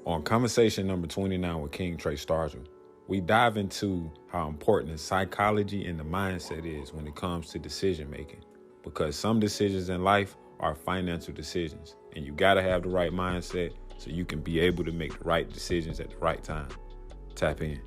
On conversation number 29 with King Trey Stargell, we dive into how important the psychology and the mindset is when it comes to decision making. Because some decisions in life are financial decisions, and you got to have the right mindset so you can be able to make the right decisions at the right time. Tap in.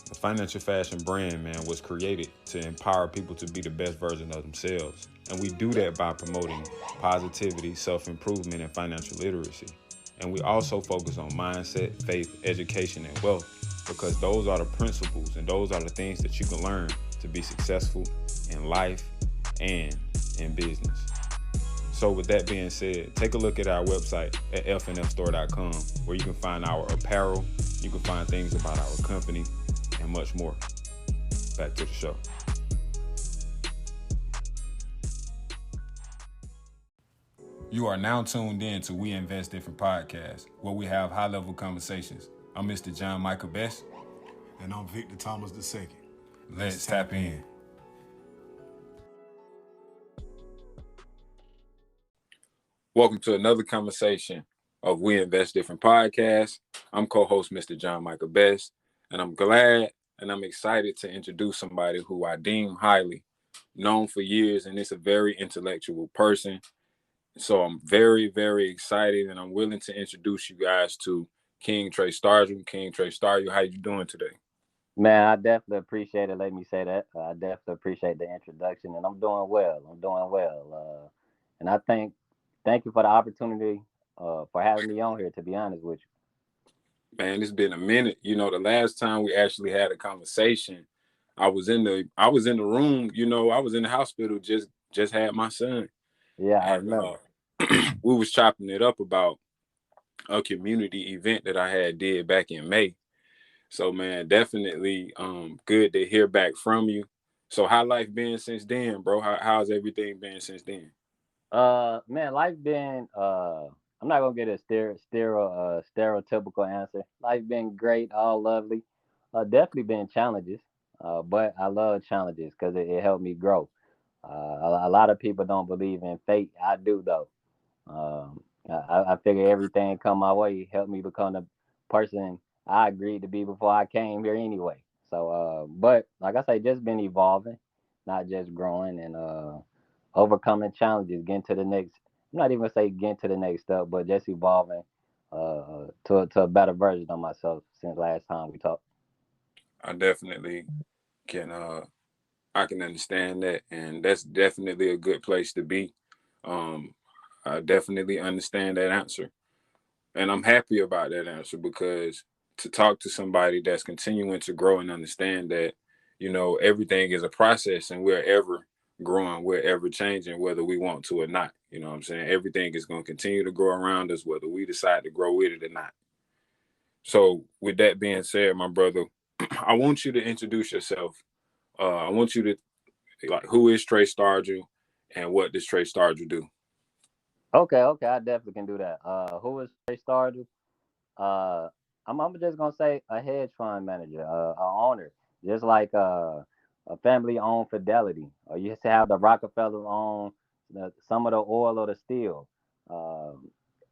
The Financial Fashion brand, man, was created to empower people to be the best version of themselves. And we do that by promoting positivity, self-improvement, and financial literacy. And we also focus on mindset, faith, education, and wealth, because those are the principles and those are the things that you can learn to be successful in life and in business. So with that being said, take a look at our website at fnfstore.com, where you can find our apparel, you can find things about our company, and much more. Back to the show. You are now tuned in to We Invest Different podcast, where we have high-level conversations. I'm Mr. John Michael Best. And I'm Victor Thomas II. Let's tap in. Welcome to another conversation of We Invest Different podcast. I'm co-host Mr. John Michael Best, and I'm glad and I'm excited to introduce somebody who I deem highly, known for years, and is a very intellectual person. So I'm very, very excited, and I'm willing to introduce you guys to King Trey Stargell. King Trey Stargell, how you doing today? Man, I definitely appreciate it. Let me say that. I definitely appreciate the introduction, and I'm doing well. And I thank you for the opportunity for having me on here, to be honest with you. Man, it's been a minute. You know, the last time we actually had a conversation, I was in the room, you know, I was in the hospital, just had my son. Yeah, I remember. We was chopping it up about a community event that I had did back in May. So man, definitely good to hear back from you. So how life been since then, bro? How's everything been since then? Man, life been I'm not gonna get a stereotypical answer. Life been great, all lovely. Definitely been challenges. But I love challenges because it helped me grow. A lot of people don't believe in fate. I do though. I figure everything come my way helped me become the person I agreed to be before I came here anyway. So, but like I say, just been evolving, not just growing and overcoming challenges, getting to the next. I'm not even gonna say getting to the next step, but just evolving to a better version of myself since last time we talked. I definitely can I can understand that, and that's definitely a good place to be. I definitely understand that answer. And I'm happy about that answer, because to talk to somebody that's continuing to grow and understand that, you know, everything is a process and we're ever growing, we're ever changing, whether we want to or not. You know what I'm saying? Everything is going to continue to grow around us, whether we decide to grow with it or not. So with that being said, my brother, I want you to introduce yourself. I want you to, like, who is Trey Stargell and what does Trey Stargell do? Okay, I definitely can do that. Who is Trey Stargell? I'm just gonna say a hedge fund manager, a owner, just like a family-owned Fidelity, or you used to have the Rockefellers own some of the oil or the steel. I'm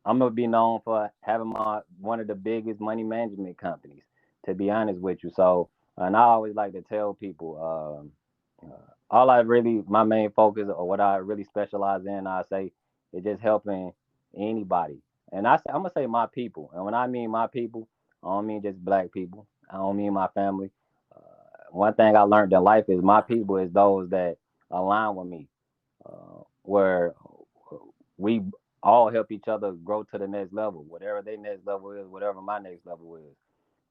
gonna be known for having one of the biggest money management companies, to be honest with you. So, and I always like to tell people, my main focus or what I really specialize in, I say, is just helping anybody. And I'm gonna say my people, and when I mean my people, I don't mean just black people. I don't mean my family. One thing I learned in life is my people is those that align with me, where we all help each other grow to the next level, whatever their next level is, whatever my next level is.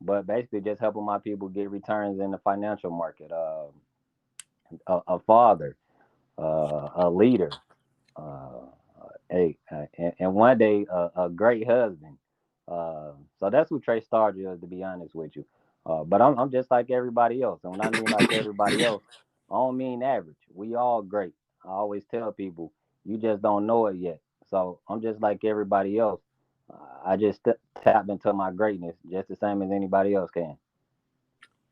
But basically, just helping my people get returns in the financial market. A father, a leader, uh, and one day a great husband. So that's who Trey Stargell is, to be honest with you. But I'm just like everybody else, and when I mean like everybody else, I don't mean average. We all great. I always tell people, you just don't know it yet. So I'm just like everybody else. I just tap into my greatness just the same as anybody else can.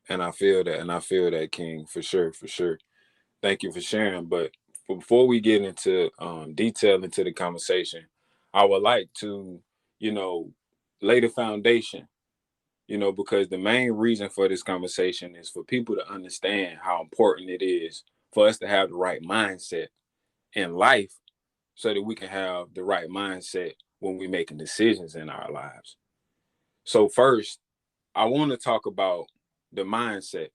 And I feel that, King, for sure. Thank you for sharing. But before we get into detail into the conversation, I would like to, you know, lay the foundation, because the main reason for this conversation is for people to understand how important it is for us to have the right mindset in life so that we can have the right mindset when we're making decisions in our lives. So, first, I want to talk about the mindset.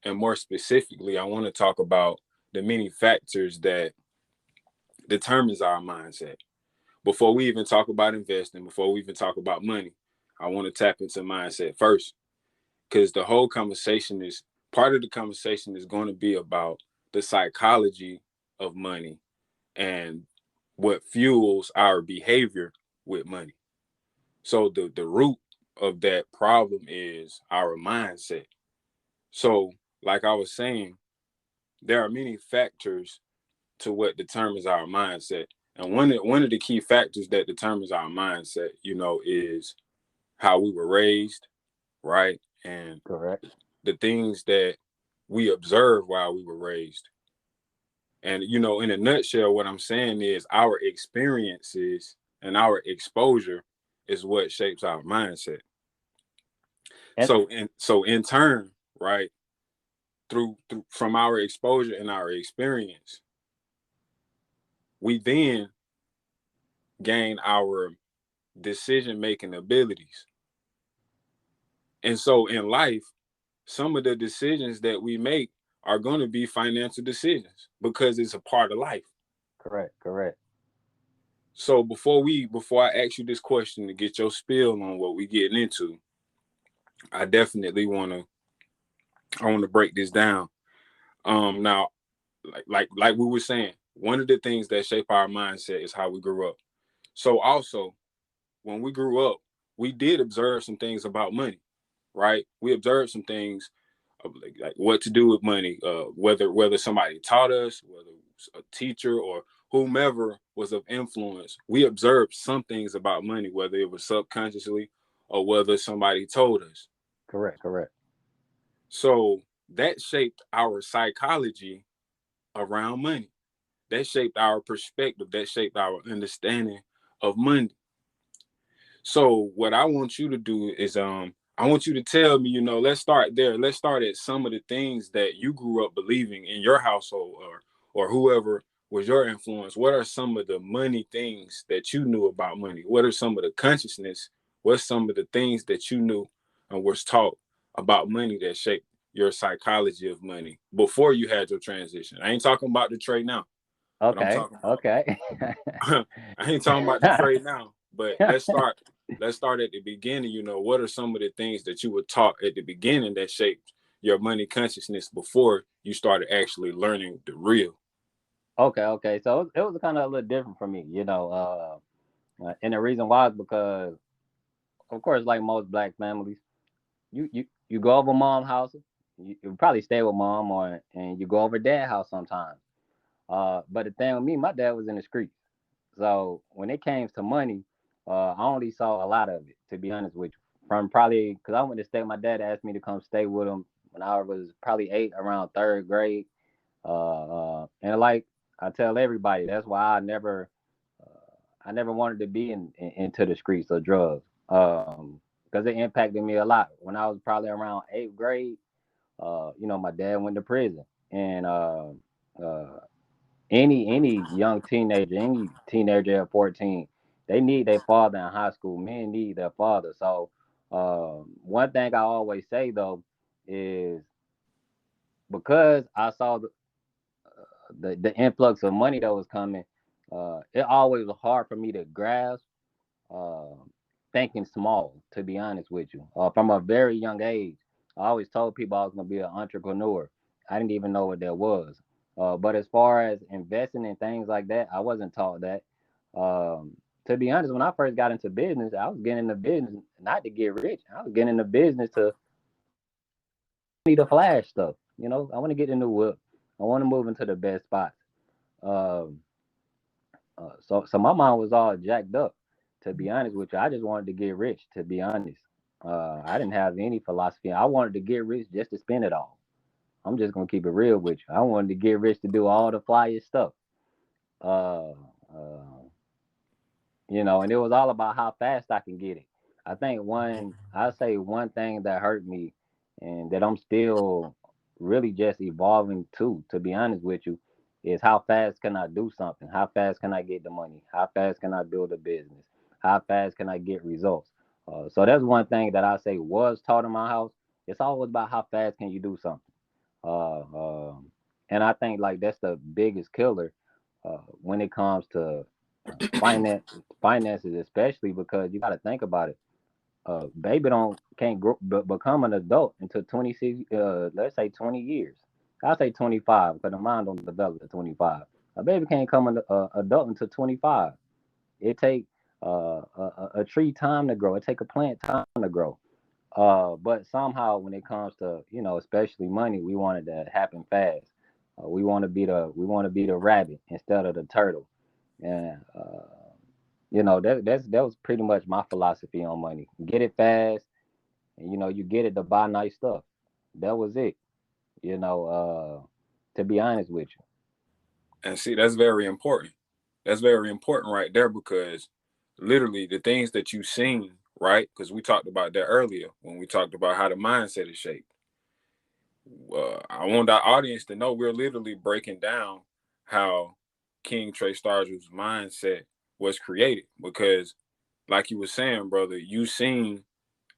And more specifically, I want to talk about the many factors that determines our mindset. Before we even talk about investing, before we even talk about money, I want to tap into mindset first, because the whole conversation is part of the conversation is going to be about the psychology of money and what fuels our behavior with money. So the root of that problem is our mindset. So, like I was saying, there are many factors to what determines our mindset. And one of the key factors that determines our mindset, is how we were raised, right? And Correct. the things that we observed while we were raised. And in a nutshell, what I'm saying is our experiences and our exposure is what shapes our mindset. And So in turn, right, through from our exposure and our experience, we then gain our decision making abilities. And so in life, some of the decisions that we make are going to be financial decisions because it's a part of life. correct, correct. So before I ask you this question to get your spill on what we getting into, I definitely want to break this down. Now, like we were saying, one of the things that shape our mindset is how we grew up. So also, when we grew up, we did observe some things about money, right? We observed some things of like what to do with money, whether somebody taught us, whether it was a teacher or whomever was of influence. We observed some things about money, whether it was subconsciously or whether somebody told us. Correct, correct. So that shaped our psychology around money. That shaped our perspective. That shaped our understanding of money. So what I want you to do is I want you to tell me, let's start there. Let's start at some of the things that you grew up believing in your household or whoever was your influence. What are some of the money things that you knew about money? What are some of the consciousness? What's some of the things that you knew and was taught about money that shaped your psychology of money before you had your transition? I ain't talking about the trade now, but I'm Okay, talking about okay. I ain't talking about the trade now, but let's start at the beginning. What are some of the things that you were taught at the beginning that shaped your money consciousness before you started actually learning the real? Okay, okay. So it was kind of a little different for me, and the reason why is because, of course, like most black families, you go over mom's house, you probably stay with mom, or and you go over dad's house sometimes. But the thing with me, my dad was in the streets, so when it came to money, I only saw a lot of it. To be honest with you, from probably because I went to stay, my dad asked me to come stay with him when I was probably 8, around third grade. And like I tell everybody, that's why I never wanted to be into the streets or drugs. Because it impacted me a lot. When I was probably around 8th grade, my dad went to prison, and uh, any young teenager, any teenager at 14, they need their father in high school. Men need their father. So one thing I always say though is because I saw the influx of money that was coming, it always was hard for me to grasp uh, thinking small. To be honest with you, from a very young age, I always told people I was gonna be an entrepreneur. I didn't even know what that was. But as far as investing in things like that, I wasn't taught that. To be honest, when I first got into business, I was getting into business not to get rich. I was getting into business to need a flash stuff. I want to get a new whip. I want to move into the best spots. Um, so my mind was all jacked up. To be honest with you, I just wanted to get rich. To be honest, I didn't have any philosophy. I wanted to get rich just to spend it all. I'm just gonna keep it real with you. I wanted to get rich to do all the flyest stuff. Uh, uh, and it was all about how fast I can get it. I think I say one thing that hurt me, and that I'm still really just evolving to be honest with you, is how fast can I do something? How fast can I get the money? How fast can I build a business? How fast can I get results? So that's one thing that I say was taught in my house. It's always about how fast can you do something. Uh, um, and I think like that's the biggest killer when it comes to finance finances, especially because you got to think about it. Baby don't can't grow, become an adult until 26. Let's say 20 years. I say 25 because the mind don't develop at 25. A baby can't come an adult until 25. It take a tree time to grow. It take a plant time to grow. But somehow when it comes to especially money, we want it to happen fast. We want to be the rabbit instead of the turtle. And that was pretty much my philosophy on money. Get it fast, and you get it to buy nice stuff. That was it. To be honest with you. And see, that's very important. That's very important right there because literally the things that you've seen, right? Because we talked about that earlier when we talked about how the mindset is shaped. I want our audience to know we're literally breaking down how King Trey Starger's mindset was created because, like you were saying, brother,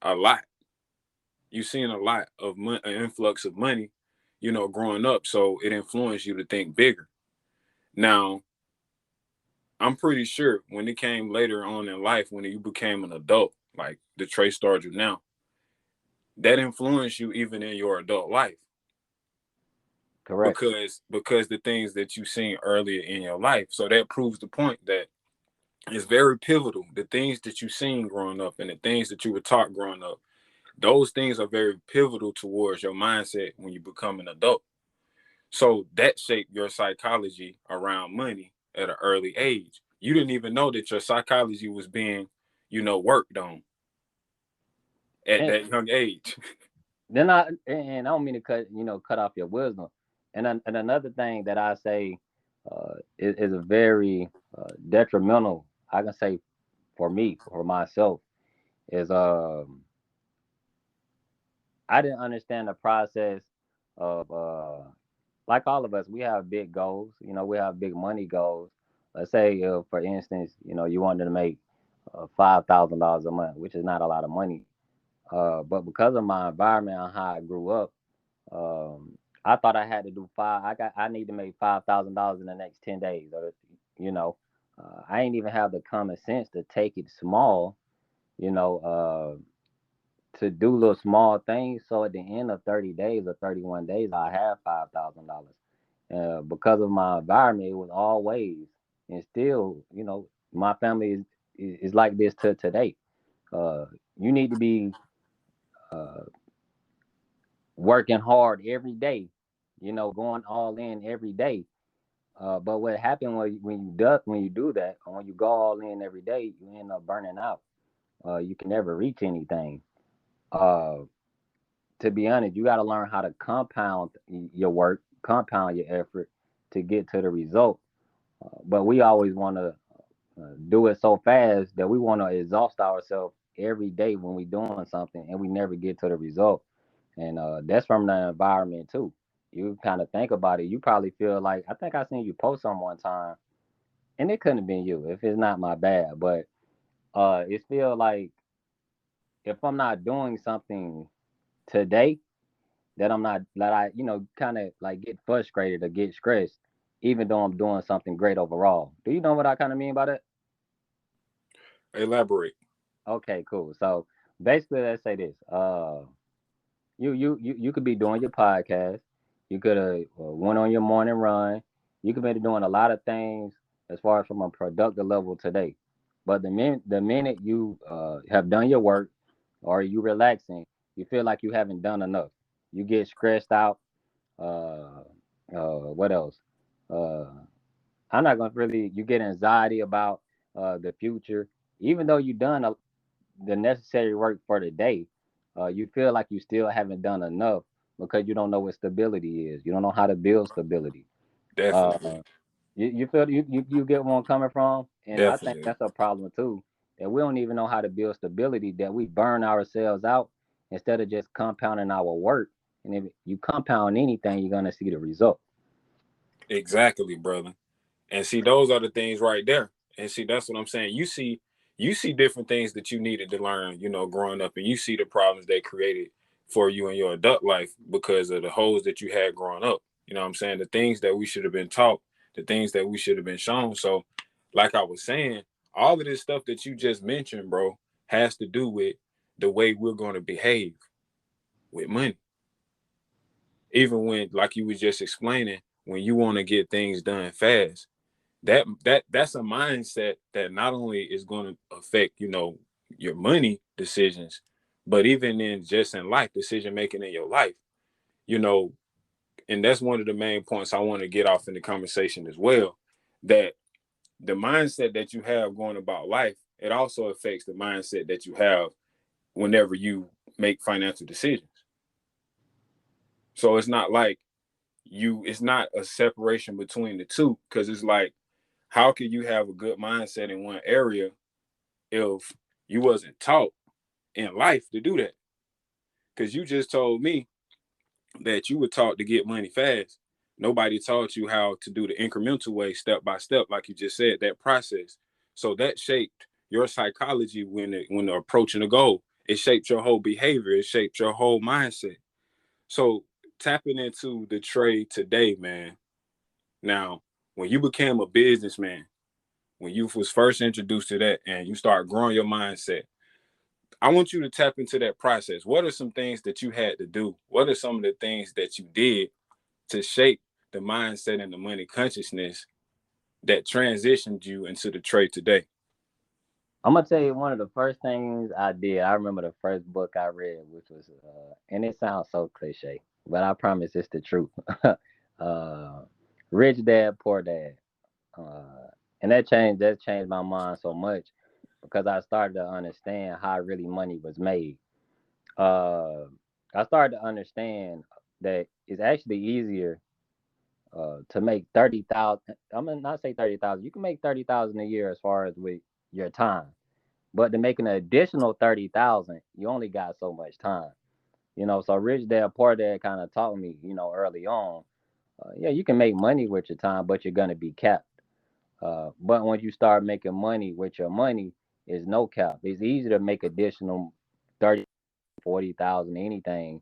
a lot. You've seen a lot of an influx of money, growing up. So it influenced you to think bigger. Now, I'm pretty sure when it came later on in life, when you became an adult, like the Trey Starger now, that influenced you even in your adult life Correct. because the things that you seen earlier in your life. So that proves the point that it's very pivotal. The things that you seen growing up and the things that you were taught growing up, those things are very pivotal towards your mindset when you become an adult. So that shaped your psychology around money at an early age. You didn't even know that your psychology was being, worked on at And that young age. and I don't mean to cut off your wisdom. And another thing that I say is a very detrimental. I can say for me, for myself, is I didn't understand the process of like all of us, we have big goals. We have big money goals. Let's say, for instance, you wanted to make $5,000 a month, which is not a lot of money. But because of my environment and how I grew up, I thought I had to do five. I need to make $5,000 in the next 10 days, or you know, I ain't even have the common sense to take it small. You know, to do little small things. So at the end of 30 days or 31 days, I have $5,000. Because of my environment, it was always and still, my family is like this to today. Uh, you need to be uh, working hard every day, going all in every day. But what happened when you do that, or when you go all in every day, you end up burning out. You can never reach anything. Uh, to be honest, you got to learn how to compound your work, compound your effort to get to the result. But we always want to do it so fast that we want to exhaust ourselves every day when we're doing something, and we never get to the result. And that's from the environment too. You kind of think about it. You probably feel like I think I seen you post some one time, and it couldn't have been you if it's not my bad. But it feel like if I'm not doing something today, that I kind of like get frustrated or get stressed, even though I'm doing something great overall. Do you know what I kind of mean by that? Elaborate. Okay, cool. So basically, let's say this. You could be doing your podcast. You could have went on your morning run. You could be doing a lot of things as far as from a productive level today. But the minute you have done your work or you relaxing, you feel like you haven't done enough. You get stressed out. Uh, what else? Uh, I'm not gonna really. You get anxiety about the future, even though you done the necessary work for the day. You feel like you still haven't done enough because you don't know what stability is. You don't know how to build stability. Uh, Definitely. You feel you get where I'm coming from, and I think Definitely. that's a problem too. That we don't even know how to build stability. That we burn ourselves out instead of just compounding our work. And if you compound anything, you're gonna see the result. Exactly, brother. And see, those are the things right there. And see, that's what I'm saying. You see different things that you needed to learn, growing up, and you see the problems they created for you in your adult life because of the holes that you had growing up. You know what I'm saying? The things that we should have been taught, the things that we should have been shown. So, like I was saying, all of this stuff that you just mentioned, bro, has to do with the way we're going to behave with money. Even when, like you was just explaining, when you want to get things done fast, that's a mindset that not only is going to affect your money decisions, but even in just in life decision making in your life, you know and that's one of the main points I want to get off in the conversation as well, that the mindset that you have going about life, it also affects the mindset that you have whenever you make financial decisions. So it's not like it's not a separation between the two, because it's like, how can you have a good mindset in one area if you wasn't taught in life to do that? Because you just told me that you were taught to get money fast. Nobody taught you how to do the incremental way, step by step, like you just said, that process. So that shaped your psychology when approaching a goal. It shaped your whole behavior. It shaped your whole mindset. So tapping into the trade today, man. Now, when you became a businessman, when you was first introduced to that and you start growing your mindset, I want you to tap into that process. What are some things that you had to do? What are some of the things that you did to shape the mindset and the money consciousness that transitioned you into the trade today? I'm gonna tell you one of the first things I did. I remember the first book I read, which was, and it sounds so cliche, but I promise it's the truth. uh, Rich Dad Poor Dad, and that changed my mind so much because I started to understand how really money was made. Uh, I started to understand that it's actually easier to make 30,000. I'm gonna not say 30,000. You can make 30,000 a year as far as with your time. But to make an additional 30,000, you only got so much time. So Rich Dad Poor Dad kind of taught me, early on. Yeah, you can make money with your time, but you're gonna be capped. But once you start making money with your money, is no cap. It's easy to make additional 30, 40,000, anything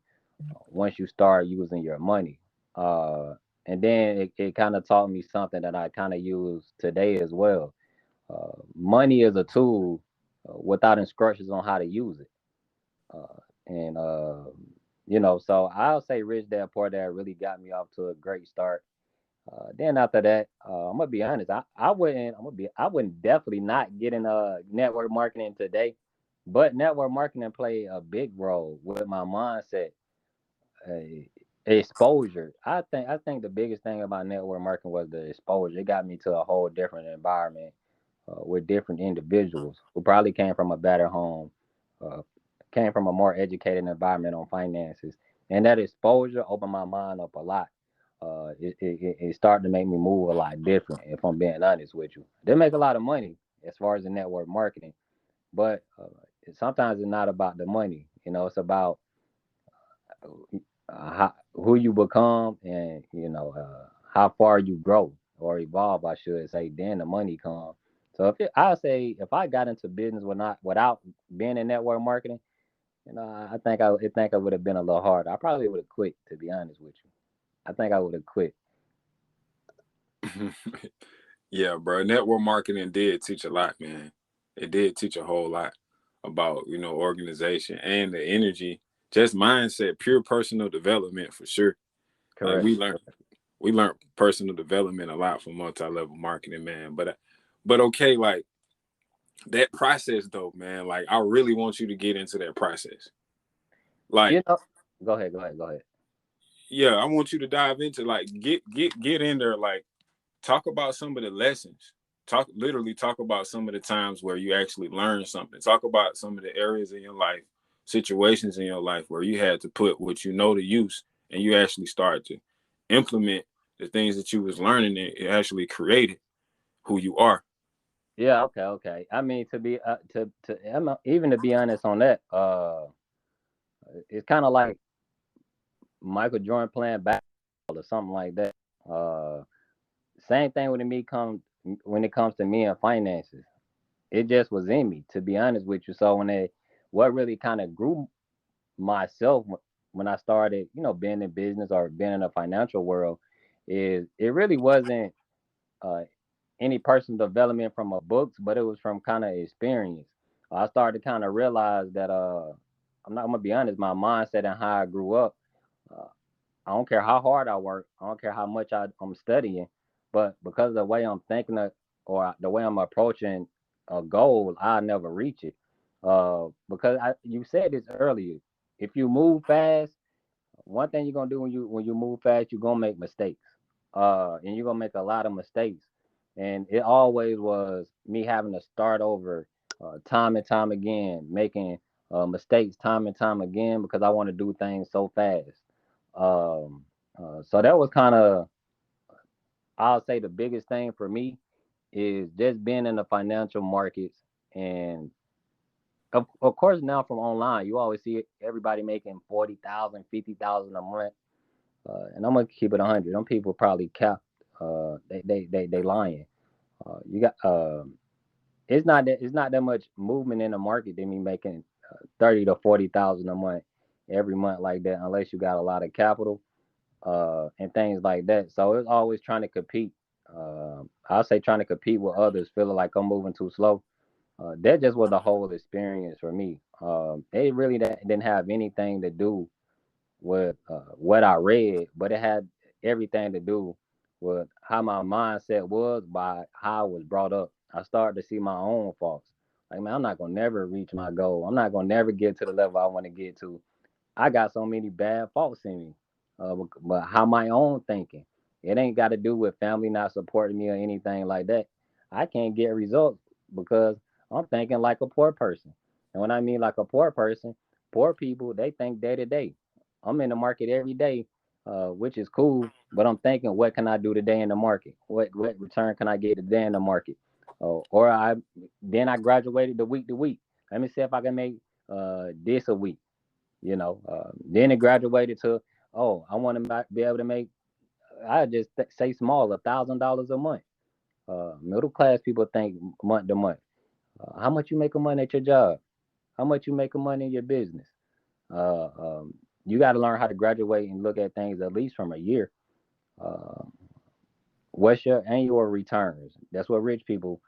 once you start using your money. Uh, and then it kind of taught me something that I kind of use today as well. Money is a tool without instructions on how to use it. And so I'll say Rich Dad Poor Dad really got me off to a great start. Then after that, I'm gonna be honest. I wouldn't definitely not get in network marketing today, but network marketing played a big role with my mindset. Uh, Exposure. I think the biggest thing about network marketing was the exposure. It got me to a whole different environment with different individuals who probably came from a better home, uh, came from a more educated environment on finances, and that exposure opened my mind up a lot. It started to make me move a lot different. If I'm being honest with you, they make a lot of money as far as the network marketing, but sometimes it's not about the money. It's about who you become, and how far you grow or evolve, I should say. Then the money comes. So I say if I got into business without being in network marketing, I think I would have been a little harder. I probably would have quit, to be honest with you. I think I would have quit. Yeah, bro. Network marketing did teach a lot, man. It did teach a whole lot about, organization and the energy, just mindset, pure personal development for sure. Like Correct. we learned personal development a lot from multi-level marketing, man. But okay, like that process though, man, like I really want you to get into that process. Like, You know, go ahead, go ahead, go ahead. yeah, I want you to dive into, like, get in there, like talk about some of the lessons. Talk about some of the times where you actually learned something. Talk about some of the areas in your life, situations in your life where you had to put what you know to use and you actually start to implement the things that you was learning, it actually created who you are. Yeah, okay, okay. I mean, even to be honest on that, it's kind of like Michael Jordan playing basketball or something like that. Uh, Same thing when it comes to me and finances. It just was in me, to be honest with you. So what really kind of grew myself when I started, being in business or being in the financial world, is it really wasn't uh, any personal development from a books, but it was from kind of experience. I started to kind of realize that I'm gonna be honest, my mindset and how I grew up. Uh, I don't care how hard I work. I don't care how much I'm studying, but because of the way I'm thinking or the way I'm approaching a goal, I never reach it. Because you said this earlier. If you move fast, one thing you're gonna do when you move fast, you're gonna make mistakes. And you're gonna make a lot of mistakes. And it always was me having to start over time and time again, making mistakes time and time again because I want to do things so fast. Um, so that was kind of, I'll say, the biggest thing for me is just being in the financial markets. And of course, now from online, you always see everybody making 40,000, 50,000 a month. And I'm gonna keep it 100. Them people probably cap. They lying. You got it's not that much movement in the market than me making 30 to 40,000 a month every month like that, unless you got a lot of capital and things like that. So it's always trying to compete. I'll say trying to compete with others, feeling like I'm moving too slow. That just was the whole experience for me. It really didn't have anything to do with what I read, but it had everything to do with how my mindset was by how I was brought up. I started to see my own faults. Like, man, I'm not gonna never reach my goal. I'm not gonna never get to the level I want to get to. I got so many bad faults in me. But how my own thinking. It ain't got to do with family not supporting me or anything like that. I can't get results because I'm thinking like a poor person. And when I mean like a poor person, poor people, they think day to day. I'm in the market every day, which is cool, but I'm thinking, what can I do today in the market? What return can I get today in the market? Or I graduated the week to week. Let me see if I can make this a week. Then it graduated to, oh, I want to be able to make, I just say small, $1,000 a month. Middle class people think month to month. How much you make a month at your job? How much you make a money in your business? Uh, um, you got to learn how to graduate and look at things at least from a year. Uh, what's your annual returns? That's what rich people.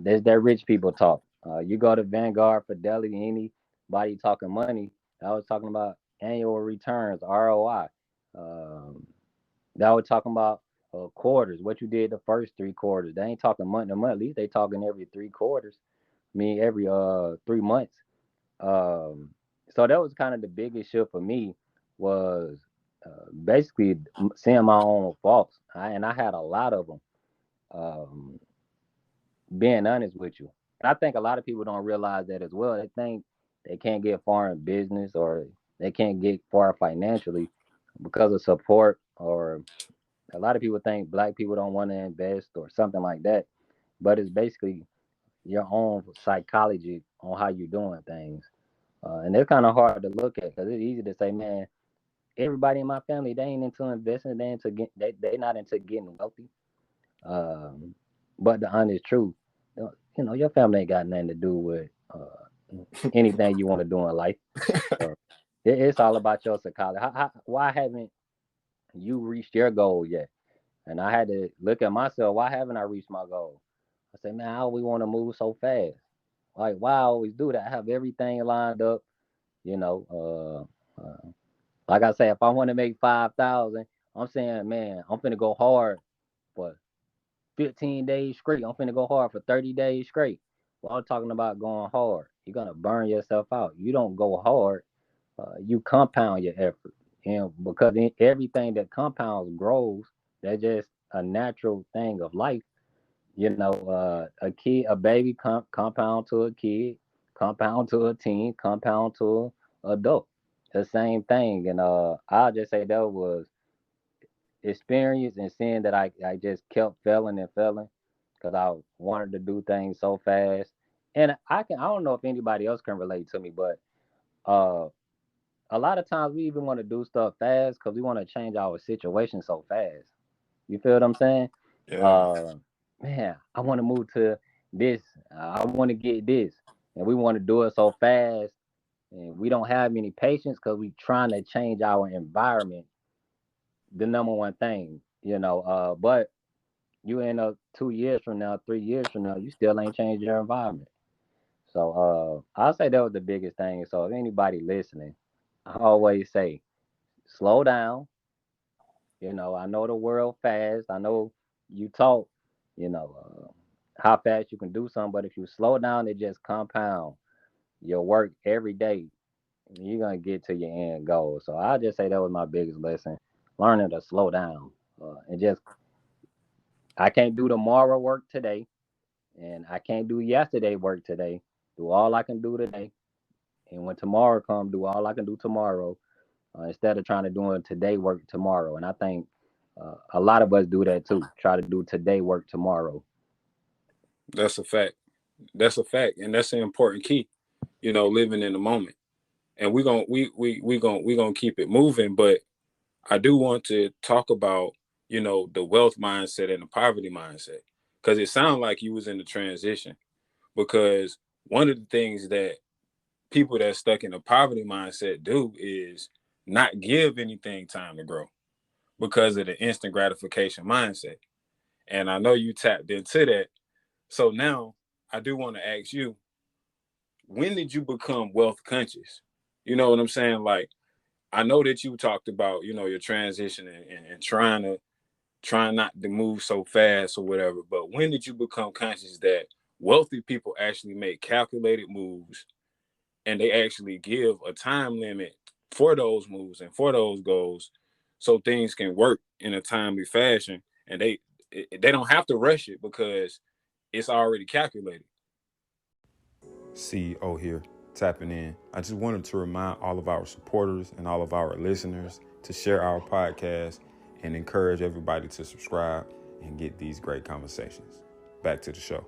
That's that rich people talk. You go to Vanguard, Fidelity, anybody talking money. I was talking about annual returns, ROI. Um, that was talking about quarters, what you did the first 3 quarters. They ain't talking month to month. At least they talking every 3 quarters. I mean, every 3 months. Um, so that was kind of the biggest shift for me was basically seeing my own faults, and I had a lot of them. Um, being honest with you, and I think a lot of people don't realize that as well. They think they can't get far in business or they can't get far financially because of support, or a lot of people think black people don't want to invest or something like that. But it's basically your own psychology on how you're doing things. And it's kind of hard to look at because it's easy to say, man, everybody in my family, they ain't into investing, they not into getting wealthy. Um, but the honest truth, your family ain't got nothing to do with anything you want to do in life. Uh, it's all about your psychology. Why haven't you reached your goal yet? And I had to look at myself. Why haven't I reached my goal? I said, man, I always want to move so fast. Like, why I always do that? I have everything lined up. You know, like I say, if I want to make 5,000, I'm saying, man, I'm finna go hard for 15 days straight. I'm finna go hard for 30 days straight. Well, I'm talking about going hard. You're gonna burn yourself out. You don't go hard. You compound your effort, and because everything that compounds grows. That's just a natural thing of life. A baby compound to a kid, compound to a teen, compound to a adult. The same thing. And I'll just say that was experience and seeing that I just kept failing and failing because I wanted to do things so fast. And I don't know if anybody else can relate to me, but uh a lot of times we even want to do stuff fast because we want to change our situation so fast. You feel what I'm saying? Yeah, Uh Man, I want to move to this. I want to get this. And we want to do it so fast and we don't have any patience because we trying to change our environment, the number one thing, but you end up 2 years from now, 3 years from now, you still ain't changed your environment. So I'll say that was the biggest thing. So if anybody listening, I always say slow down. I know the world fast. I know you talk, you know, how fast you can do something, but if you slow down, it just compound your work every day. You're gonna get to your end goal. So I just say that was my biggest lesson, learning to slow down and just I can't do tomorrow work today, and I can't do yesterday work today. Do all I can do today, and when tomorrow comes, do all I can do tomorrow instead of trying to do today work tomorrow. And I think a lot of us do that too. Try to do today work tomorrow. that's a fact. That's a fact, and that's an important key. Living in the moment, and we gonna keep it moving. But I do want to talk about the wealth mindset and the poverty mindset because it sounded like you was in the transition. Because one of the things that people that stuck in the poverty mindset do is not give anything time to grow because of the instant gratification mindset. And I know you tapped into that. So now I do want to ask you, when did you become wealth conscious? You know what I'm saying? Like, I know that you talked about, your transition and trying not to move so fast or whatever. But when did you become conscious that wealthy people actually make calculated moves and they actually give a time limit for those moves and for those goals so things can work in a timely fashion and they don't have to rush it because it's already calculated. CEO here, tapping in. I just wanted to remind all of our supporters and all of our listeners to share our podcast and encourage everybody to subscribe and get these great conversations. Back to the show.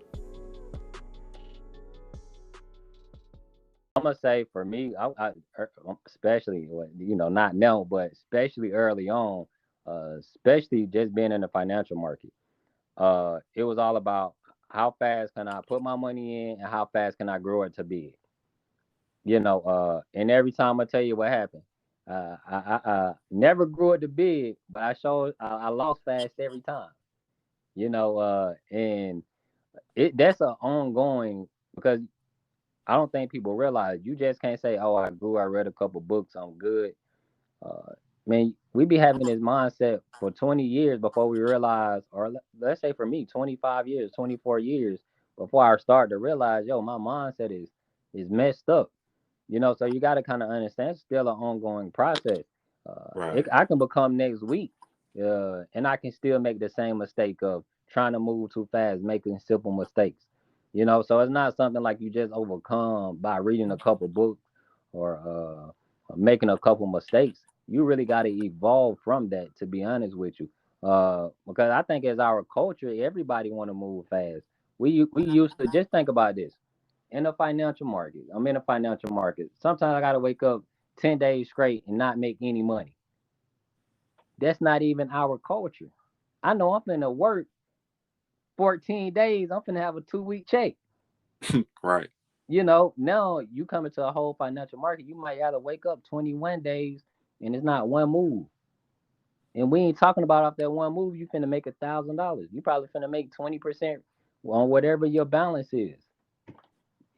I'm gonna say for me, especially not now, but especially early on, especially just being in the financial market. It was all about how fast can I put my money in and how fast can I grow it to big. And every time I tell you what happened, I never grew it to big, but I lost fast every time. And that's an ongoing because I don't think people realize you just can't say, "Oh, I grew. I read a couple books. I'm good." Uh, Man, we be having this mindset for 20 years before we realize, or let's say for me, 25 years, 24 years before I start to realize, yo, my mindset is messed up. So you got to kind of understand it's still an ongoing process. Right. I can become next week, and I can still make the same mistake of trying to move too fast, making simple mistakes. So it's not something like you just overcome by reading a couple books or making a couple mistakes. You really got to evolve from that, to be honest with you. Because I think as our culture, everybody want to move fast. We used to just think about this in the financial market. I'm in the financial market. Sometimes I gotta wake up 10 days straight and not make any money. That's not even our culture. I know I'm finna work 14 days. I'm finna have a 2 week check. Right. Now you come into a whole financial market, you might have to wake up 21 days and it's not one move. And we ain't talking about off that one move, you finna make $1,000. You probably finna make 20% on whatever your balance is.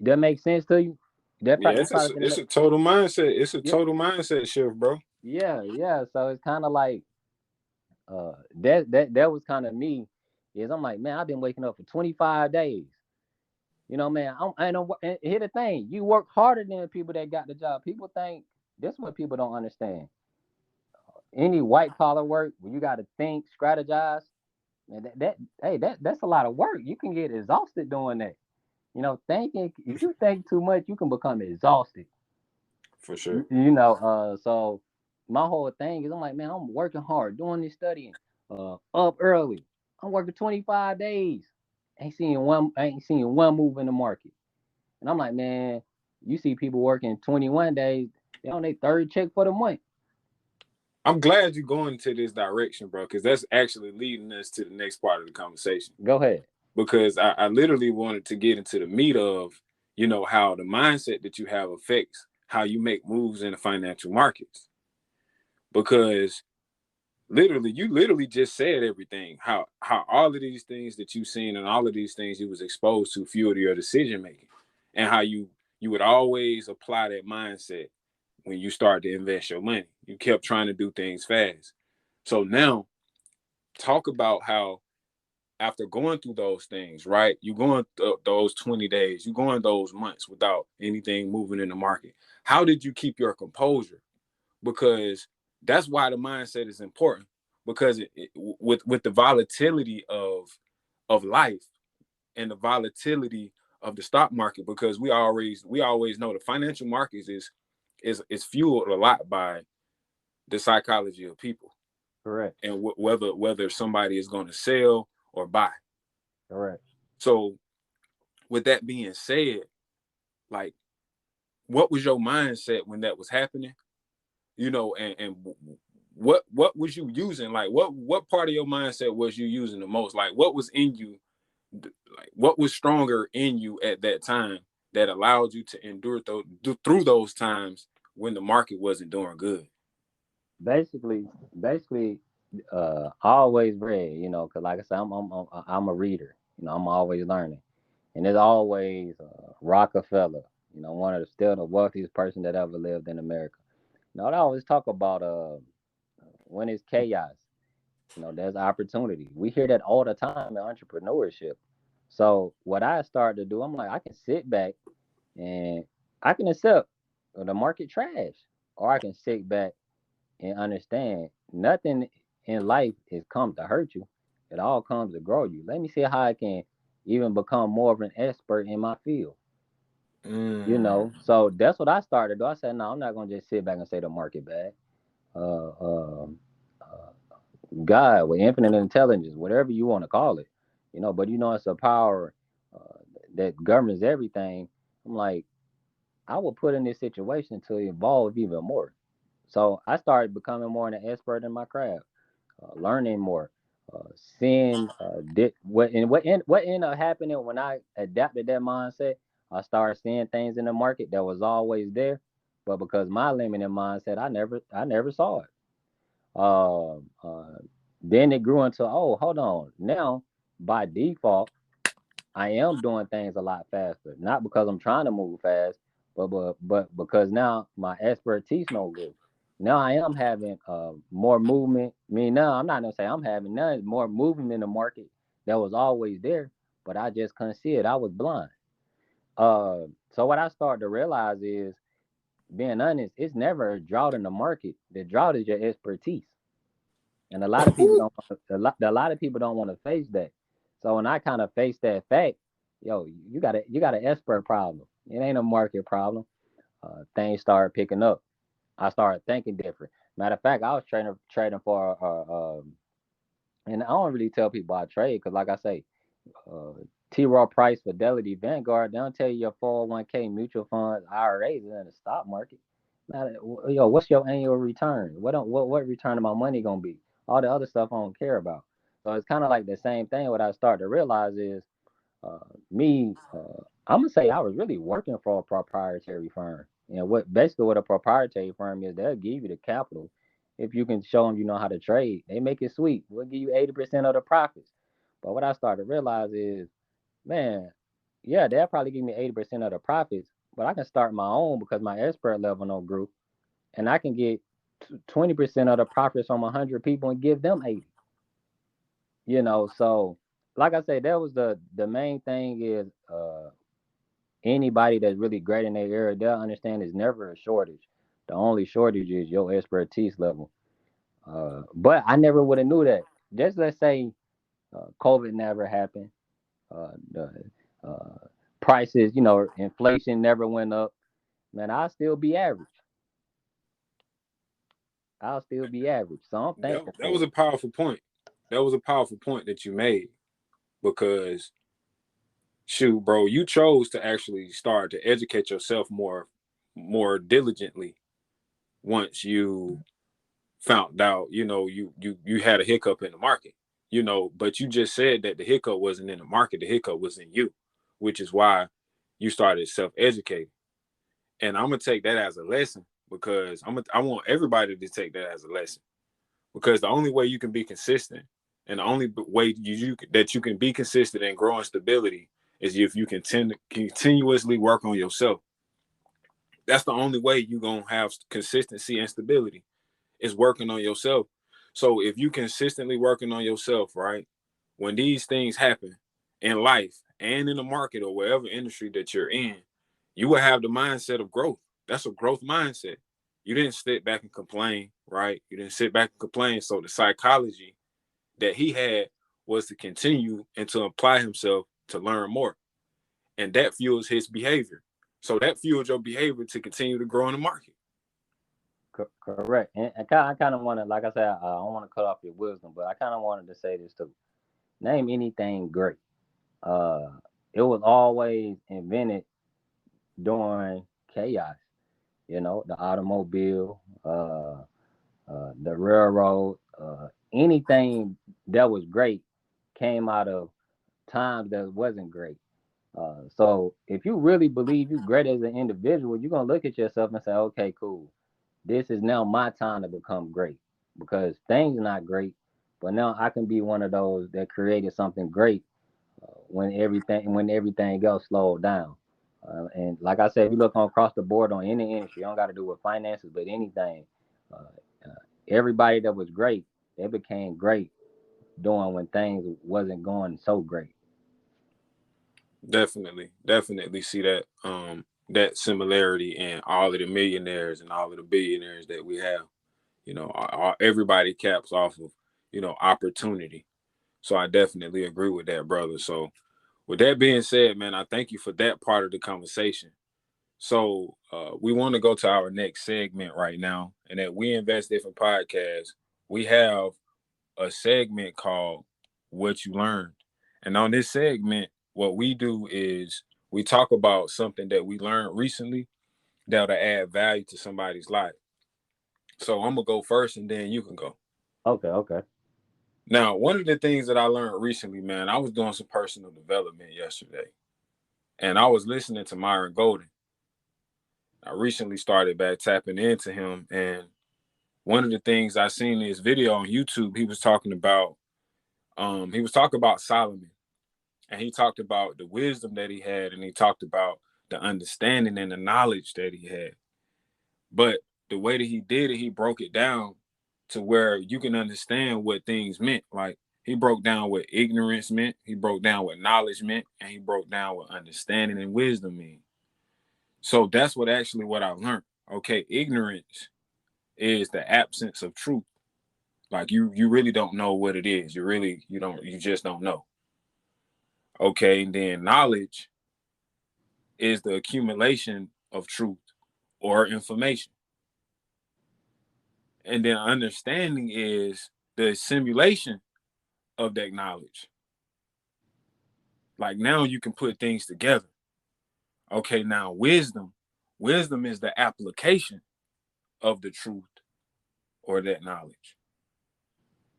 That makes sense to you? Yeah, You probably finna it's make a total mindset. It's a yeah, total mindset shift, bro. yeah. So it's kind of like that was kind of me. Is I'm like, man, I've been waking up for 25 days. Man, and here the thing, you work harder than the people that got the job. People think that's what people don't understand. Any white collar work where you got to think, strategize, and that's a lot of work. You can get exhausted doing that. Thinking if you think too much, you can become exhausted. For sure. So my whole thing is I'm like, man, I'm working hard, doing this studying. Up early. I'm working 25 days. Ain't seeing one move in the market. And I'm like, man, you see people working 21 days, they on their third check for the month. I'm glad you're going into this direction, bro, because that's actually leading us to the next part of the conversation. Go ahead. Because I literally wanted to get into the meat of, how the mindset that you have affects how you make moves in the financial markets. Because you literally just said everything. How all of these things that you've seen and all of these things you was exposed to fueled your decision making, and how you would always apply that mindset when you start to invest your money. You kept trying to do things fast. So now talk about how after going through those things, right? You going those 20 days, you going those months without anything moving in the market. How did you keep your composure? Because that's why the mindset is important. Because with the volatility of life and the volatility of the stock market, because we always know the financial markets is fueled a lot by the psychology of people, Correct. and whether somebody is going to sell or buy. Correct. So with that being said, like, what was your mindset when that was happening? And what was you using? Like, what part of your mindset was you using the most? Like, what was in you? Like, what was stronger in you at that time that allowed you to endure through those times when the market wasn't doing good? Basically, I always read, because like I said, I'm a reader. I'm always learning, and it's always Rockefeller. One of the still the wealthiest person that ever lived in America. They always talk about when it's chaos, there's opportunity. We hear that all the time in entrepreneurship. So what I started to do, I'm like, I can sit back and I can accept the market trash, or I can sit back and understand nothing in life is come to hurt you. It all comes to grow you. Let me see how I can even become more of an expert in my field. Mm. So that's what I started to do. I said, no, I'm not gonna just sit back and say the market bad. Uh, uh, God with infinite intelligence, whatever you want to call it, but it's a power uh, that governs everything. I'm like, I will put in this situation to evolve even more. So I started becoming more an expert in my craft, learning more, seeing what ended up happening when I adapted that mindset. I started seeing things in the market that was always there, but because my limited mindset, I never saw it. Um, uh, then it grew into, oh, hold on. Now, by default, I am doing things a lot faster, not because I'm trying to move fast, but because now my expertise no good. Now I am having more movement. I mean, now I'm not gonna say I'm having none more movement in the market that was always there, but I just couldn't see it. I was blind. So what I started to realize is, being honest, it's never a drought in the market. The drought is your expertise. And a lot of people don't a lot of people don't want to face that. So when I kind of face that fact, yo, you got an expert problem. It ain't a market problem. Things started picking up. I started thinking different. Matter of fact, I was trading for and I don't really tell people I trade because, like I say, uh, T. Raw Price, Fidelity, Vanguard, they don't tell you your 401k, mutual funds, IRAs in the stock market. Now, yo, what's your annual return? What return of my money gonna be? All the other stuff I don't care about. So it's kind of like the same thing. What I started to realize is, I'm gonna say I was really working for a proprietary firm. What a proprietary firm is, they'll give you the capital if you can show them you know how to trade. They make it sweet. We'll give you 80% of the profits. But what I started to realize is, man, yeah, they'll probably give me 80% of the profits, but I can start my own because my expert level no group, and I can get 20% of the profits from 100 people and give them 80. So like I said, that was the main thing is, anybody that's really great in their area, they'll understand there's never a shortage. The only shortage is your expertise level. But I never would have knew that. Just let's say COVID never happened. The prices, inflation never went up. Man, I'll still be average. I'll still be average. So I'm That, thankful that was for a it. powerful point. that was a powerful point that you made because shoot, bro, you chose to actually start to educate yourself more diligently once you found out, you had a hiccup in the market, but you just said that the hiccup wasn't in the market, the hiccup was in you, which is why you started self-educating. And I'm gonna take that as a lesson because I want everybody to take that as a lesson because the only way you can be consistent and the only way that you can be consistent and grow in stability is if you continuously work on yourself. That's the only way you're gonna have consistency and stability is working on yourself. So if you consistently working on yourself, right, when these things happen in life and in the market or wherever industry that you're in, you will have the mindset of growth. That's a growth mindset. You didn't sit back and complain, right? You didn't sit back and complain. So the psychology that he had was to continue and to apply himself to learn more. And that fuels his behavior. So that fuels your behavior to continue to grow in the market. Correct. And I kind of want to, like I said, I don't want to cut off your wisdom, but I kind of wanted to say this too. Name anything great. Uh, it was always invented during chaos. You know, the automobile, the railroad, anything that was great came out of times that wasn't great. So if you really believe you're great as an individual, you're gonna look at yourself and say, okay, cool. This is now my time to become great because things not great, but now I can be one of those that created something great when everything else slowed down. And like I said, if you look on across the board on any industry, you don't got to do with finances, but anything. Uh, Everybody that was great, they became great doing when things wasn't going so great. Definitely see that similarity in all of the millionaires and all of the billionaires that we have. Everybody caps off of opportunity. So I definitely agree with that, brother. So with that being said, man, I thank you for that part of the conversation. So we want to go to our next segment right now, and at We Invest Different Podcast, we have a segment called What You Learned. And on this segment, what we do is we talk about something that we learned recently that'll add value to somebody's life. So I'm gonna go first and then you can go. Okay, okay. Now, one of the things that I learned recently, man, I was doing some personal development yesterday and I was listening to Myron Golden. I recently started back tapping into him, and one of the things I seen in his video on YouTube, he was talking about Solomon, and he talked about the wisdom that he had, and he talked about the understanding and the knowledge that he had. But the way that he did it, he broke it down to where you can understand what things meant. Like he broke down what ignorance meant, he broke down what knowledge meant, and he broke down what understanding and wisdom mean. So that's what I learned. Okay, ignorance is the absence of truth. Like you really don't know what it is. You just don't know. Okay, and then knowledge is the accumulation of truth or information. And then understanding is the simulation of that knowledge. Like now you can put things together. Okay, now wisdom is the application of the truth or that knowledge.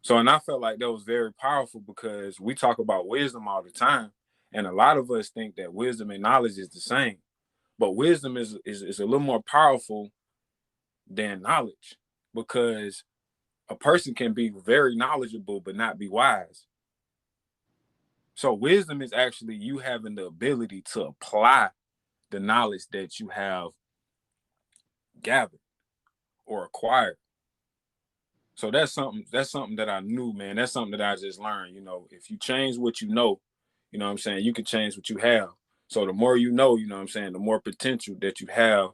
So, and I felt like that was very powerful because we talk about wisdom all the time. And a lot of us think that wisdom and knowledge is the same. But wisdom is a little more powerful than knowledge because a person can be very knowledgeable but not be wise. So wisdom is actually you having the ability to apply the knowledge that you have gathered or acquired. So that's something that I knew, man. That's something that I just learned. If you change what you know what I'm saying, you can change what you have. So the more you know what I'm saying, the more potential that you have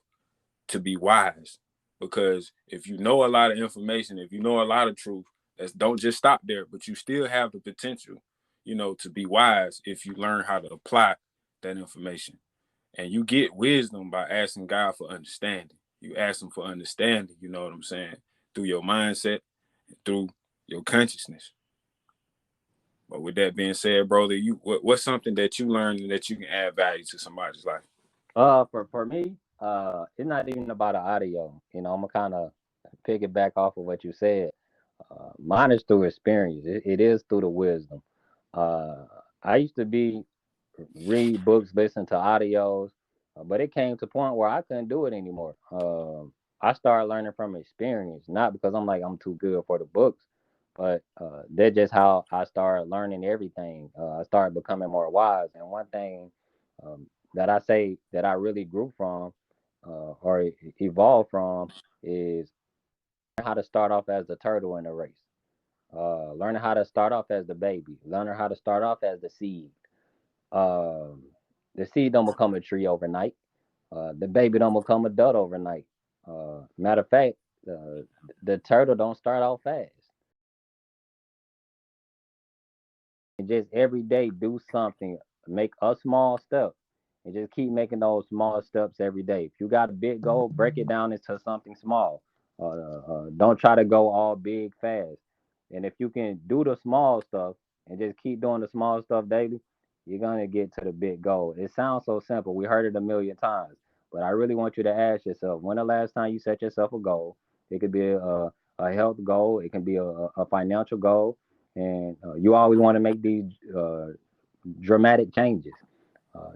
to be wise. Because if you know a lot of information, if you know a lot of truth, don't just stop there, but you still have the potential, to be wise if you learn how to apply that information. And you get wisdom by asking God for understanding. You ask him for understanding, you know what I'm saying, through your mindset, through your consciousness. But with that being said, brother, what's something that you learned and that you can add value to somebody's life? For me, it's not even about the audio. I'm gonna kind of pick it back off of what you said. Mine is through experience. It is through the wisdom. Uh, I used to be read books, listen to audios, but it came to a point where I couldn't do it anymore. I started learning from experience, not because I'm too good for the books, but that's just how I started learning everything. I started becoming more wise, and one thing that I say that I really grew from or evolved from is how to start off as the turtle in a race. Learning how to start off as the baby, learning how to start off as the seed. Um, the seed don't become a tree overnight. The baby don't become adult overnight. Matter of fact, uh, the turtle don't start out fast. And just every day do something, make a small step, and just keep making those small steps every day. If you got a big goal, break it down into something small. Don't try to go all big fast. And if you can do the small stuff and just keep doing the small stuff daily, you're gonna get to the big goal. It sounds so simple. We heard it a million times, but I really want you to ask yourself: when the last time you set yourself a goal? It could be a health goal. It can be a financial goal, and you always want to make these dramatic changes.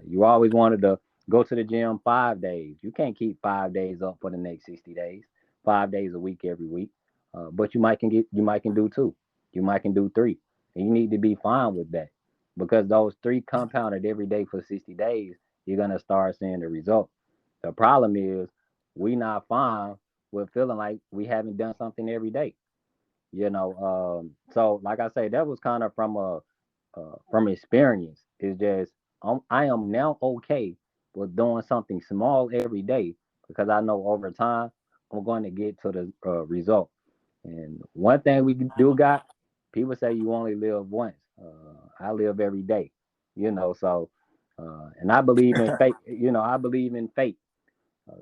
You always wanted to go to the gym 5 days. You can't keep 5 days up for the next 60 days, 5 days a week every week. But you might can do two, you might can do three, and you need to be fine with that because those three compounded every day for 60 days, you're gonna start seeing the result. The problem is we not fine with feeling like we haven't done something every day. So like I say, that was kind of from experience. It's just I am now okay with doing something small every day because I know over time I'm going to get to the result. And one thing we do got, people say you only live once. I live every day, so and I believe in fate. I believe in fate.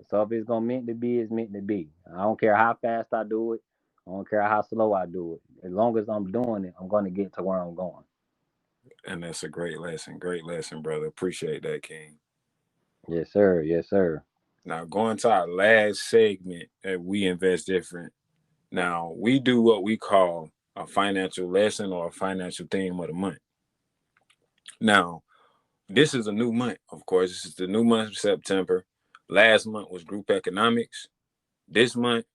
So if it's gonna meant to be, it's meant to be. I don't care how fast I do it. I don't care how slow I do it. As long as I'm doing it, I'm gonna get to where I'm going. And that's a great lesson. Great lesson, brother. Appreciate that, King. Yes, sir. Yes, sir. Now, going to our last segment that we invest different. Now, we do what we call a financial lesson or a financial theme of the month. Now, this is a new month, of course. This is the new month of September. Last month was group economics. This month,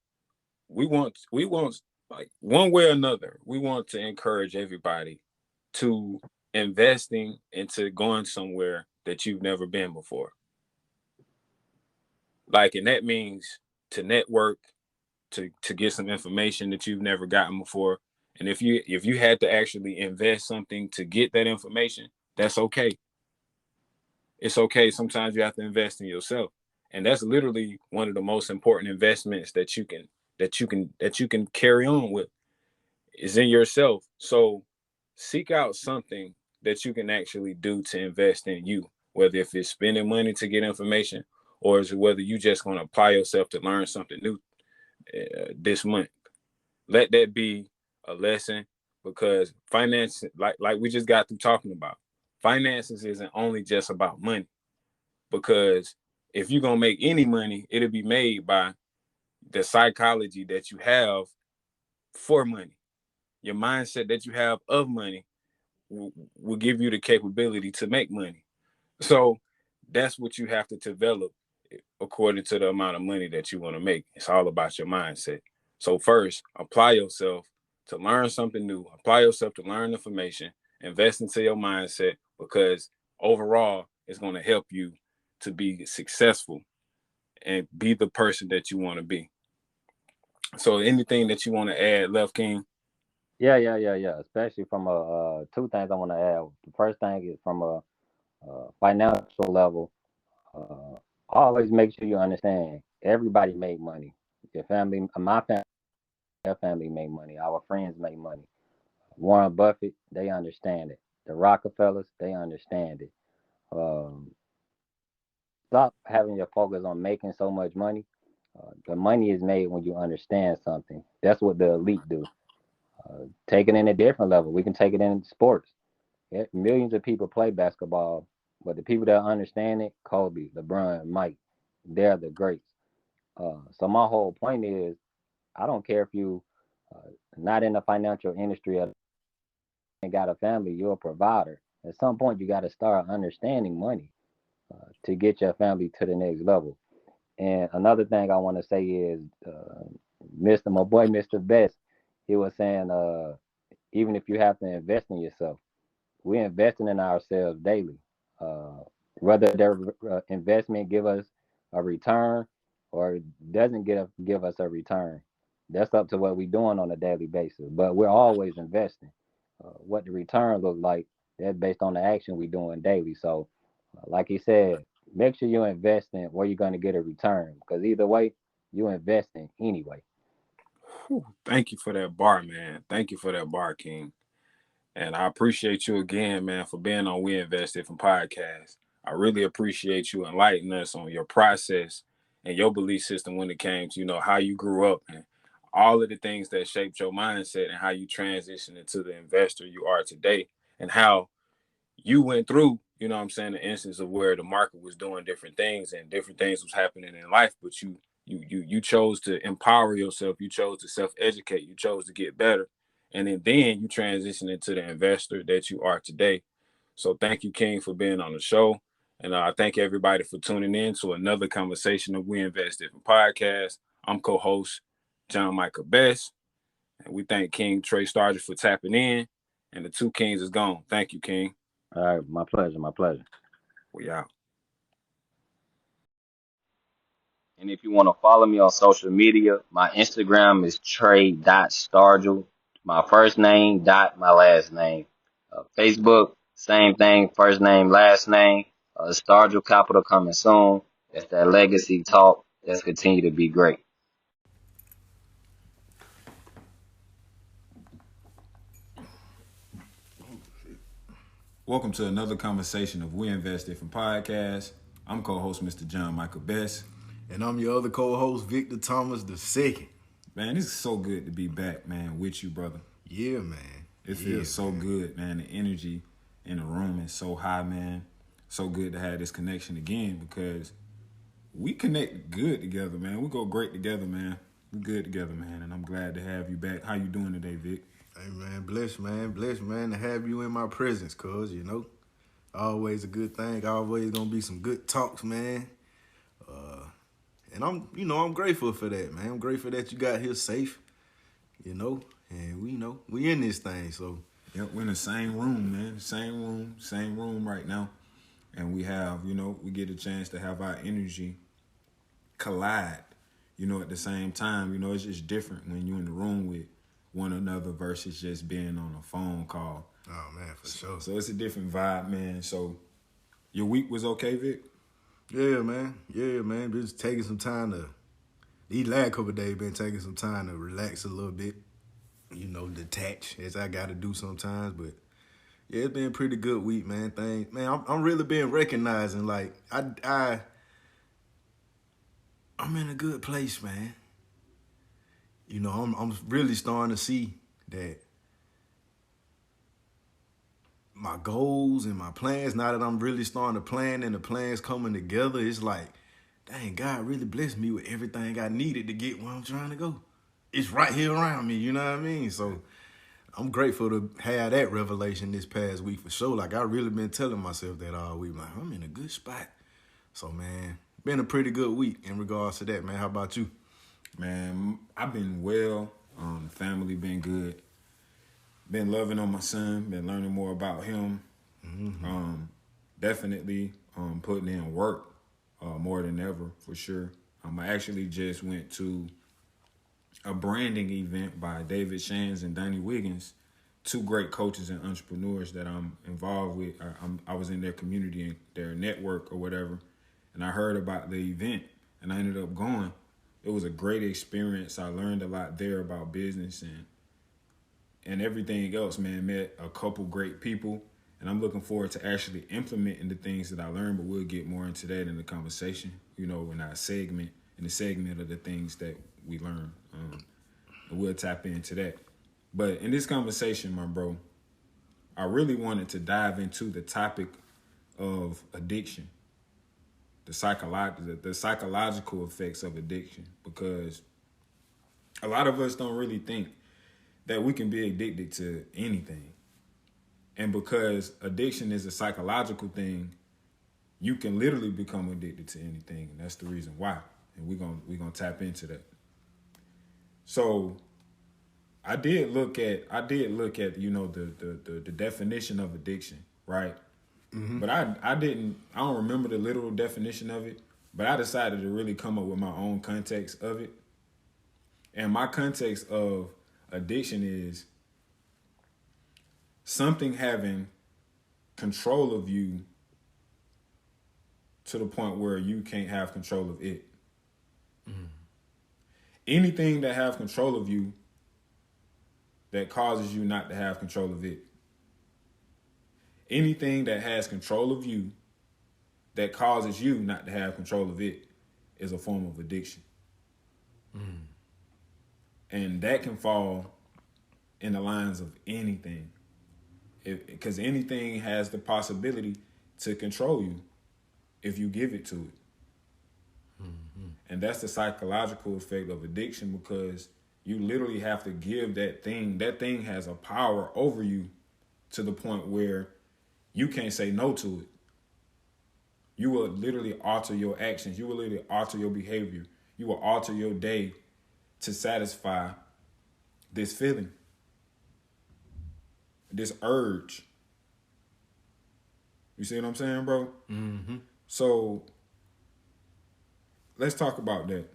we want like one way or another, we want to encourage everybody to investing into going somewhere that you've never been before. Like, and that means to network, to get some information that you've never gotten before. And if you had to actually invest something to get that information, that's okay. It's okay. Sometimes you have to invest in yourself. And that's literally one of the most important investments that you can carry on with is in yourself. So seek out something that you can actually do to invest in you, whether if it's spending money to get information or is it whether you just going to apply yourself to learn something new this month. Let that be a lesson because finance, like we just got through talking about, finances isn't only just about money. Because if you're gonna make any money, it'll be made by the psychology that you have for money. Your mindset that you have of money will give you the capability to make money. So that's what you have to develop according to the amount of money that you want to make. It's all about your mindset. So first, apply yourself to learn something new. Apply yourself to learn information. Invest into your mindset because overall, it's going to help you to be successful and be the person that you want to be. So anything that you want to add, Left King? Yeah, yeah, yeah, yeah. Especially from two things I want to add. The first thing is from financial level. Always make sure you understand everybody make money. Your family, my family, their family make money. Our friends make money. Warren Buffett, they understand it. The Rockefellers, they understand it. Um, Stop having your focus on making so much money. The money is made when you understand something. That's what the elite do. Take it in a different level. We can take it in sports. Millions of people play basketball, but the people that understand it, Kobe, LeBron, Mike, they're the greats. So my whole point is, I don't care if you not in the financial industry and got a family, you're a provider. At some point, you got to start understanding money to get your family to the next level. And another thing I want to say is, Mr. My boy, Mr. Best, he was saying, even if you have to invest in yourself, we're investing in ourselves daily. Uh, Whether their investment give us a return or doesn't give us a return, that's up to what we're doing on a daily basis. But we're always investing. What the return look like, that's based on the action we're doing daily. So, like he said, make sure you're investing where you're going to get a return, because either way, you're investing anyway. Whew, thank you for that bar, man. Thank you for that bar, King. And I appreciate you again, man, for being on We Invest Different podcast. I really appreciate you enlightening us on your process and your belief system when it came to, how you grew up and all of the things that shaped your mindset and how you transitioned into the investor you are today, and how you went through, what I'm saying, the instance of where the market was doing different things and different things was happening in life, but you chose to empower yourself, you chose to self-educate, you chose to get better, and then you transition into the investor that you are today. So thank you, King, for being on the show. And I thank everybody for tuning in to another conversation of We Invest Different podcast. I'm co-host John Michael Best, and we thank King Trey Starger for tapping in. And the two Kings is gone. Thank you, King. All right, my pleasure, my pleasure. We out. And if you want to follow me on social media, my Instagram is Trey.Stargel. My first name dot my last name. Facebook, same thing, first name, last name. Stargel Capital coming soon. That's that legacy talk. Let's continue to be great. Welcome to another conversation of We Invest Different podcast. I'm co-host Mr. John Michael Best. And I'm your other co-host, Victor Thomas II. Man, it's so good to be back, man, with you, brother. Yeah, man. It feels so good, man. The energy in the room is so high, man. So good to have this connection again, because we connect good together, man. We go great together, man. We good together, man. And I'm glad to have you back. How you doing today, Vic? Hey, man. Blessed, man, to have you in my presence, cuz, always a good thing. Always gonna be some good talks, man. And I'm grateful for that, man. I'm grateful that you got here safe, and we in this thing, so. Yep, we're in the same room, man. Same room right now. And we have, we get a chance to have our energy collide, at the same time. It's just different when you're in the room with one another versus just being on a phone call. Oh, man, for sure. So it's a different vibe, man. So your week was okay, Vic? Yeah, man. Just taking some time these last couple of days, been taking some time to relax a little bit, detach, as I got to do sometimes. But yeah, it's been a pretty good week, man. I'm really being recognizing, like, I'm in a good place, man. I'm really starting to see that my goals and my plans, now that I'm really starting to plan and the plans coming together, it's like, dang, God really blessed me with everything I needed to get where I'm trying to go. It's right here around me, you know what I mean? So I'm grateful to have that revelation this past week for sure. Like, I really been telling myself that all week. Like, I'm in a good spot. So, man, been a pretty good week in regards to that, man. How about you? Man, I've been well. Family been good. Been loving on my son. Been learning more about him. Mm-hmm. Definitely putting in work more than ever, for sure. I actually just went to a branding event by David Shands and Donnie Wiggins, two great coaches and entrepreneurs that I'm involved with. I was in their community and their network or whatever, and I heard about the event, and I ended up going. It was a great experience. I learned a lot there about business and everything else, man. Met a couple great people, and I'm looking forward to actually implementing the things that I learned, but we'll get more into that in the conversation, in the segment of the things that we learn. And we'll tap into that. But in this conversation, my bro, I really wanted to dive into the topic of addiction, the psychological effects of addiction, because a lot of us don't really think that we can be addicted to anything. And because addiction is a psychological thing, you can literally become addicted to anything, and that's the reason why. And we're gonna tap into that. So I did look at the definition of addiction, right? But I don't remember the literal definition of it, but I decided to really come up with my own context of it. And my context of addiction is something having control of you to the point where you can't have control of it. Anything that have control of you that causes you not to have control of it. Anything that has control of you that causes you not to have control of it is a form of addiction. And that can fall in the lines of anything. Because anything has the possibility to control you if you give it to it. And that's the psychological effect of addiction, because you literally have to give that thing. That thing has a power over you to the point where you can't say no to it. You will literally alter your actions. You will literally alter your behavior. You will alter your day to satisfy this feeling, this urge. You see what I'm saying, bro? Mm-hmm. So let's talk about that.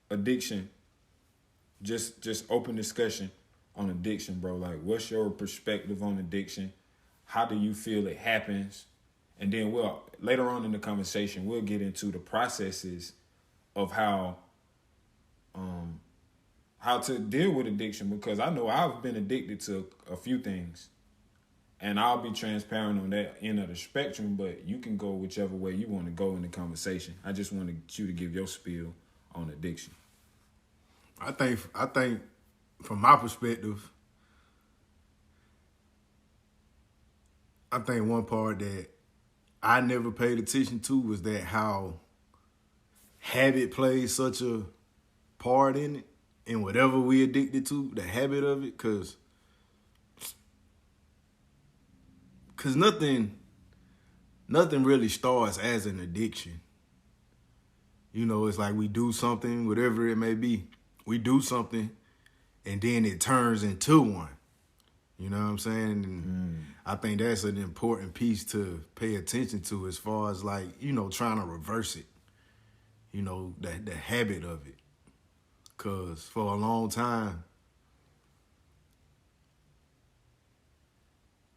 Addiction. Just open discussion on addiction, bro. Like, what's your perspective on addiction? How do you feel it happens? And then later on in the conversation, we'll get into the processes of how to deal with addiction, because I know I've been addicted to a few things. And I'll be transparent on that end of the spectrum, but you can go whichever way you want to go in the conversation. I just wanted you to give your spiel on addiction. I think from my perspective, I think one part that I never paid attention to was that how habit plays such a part in it, and whatever we addicted to, the habit of it, cause nothing really starts as an addiction. You know, it's like we do something, whatever it may be. We do something, and then it turns into one. You know what I'm saying? And I think that's an important piece to pay attention to, as far as, like, you know, trying to reverse it. You know, the habit of it. Because for a long time,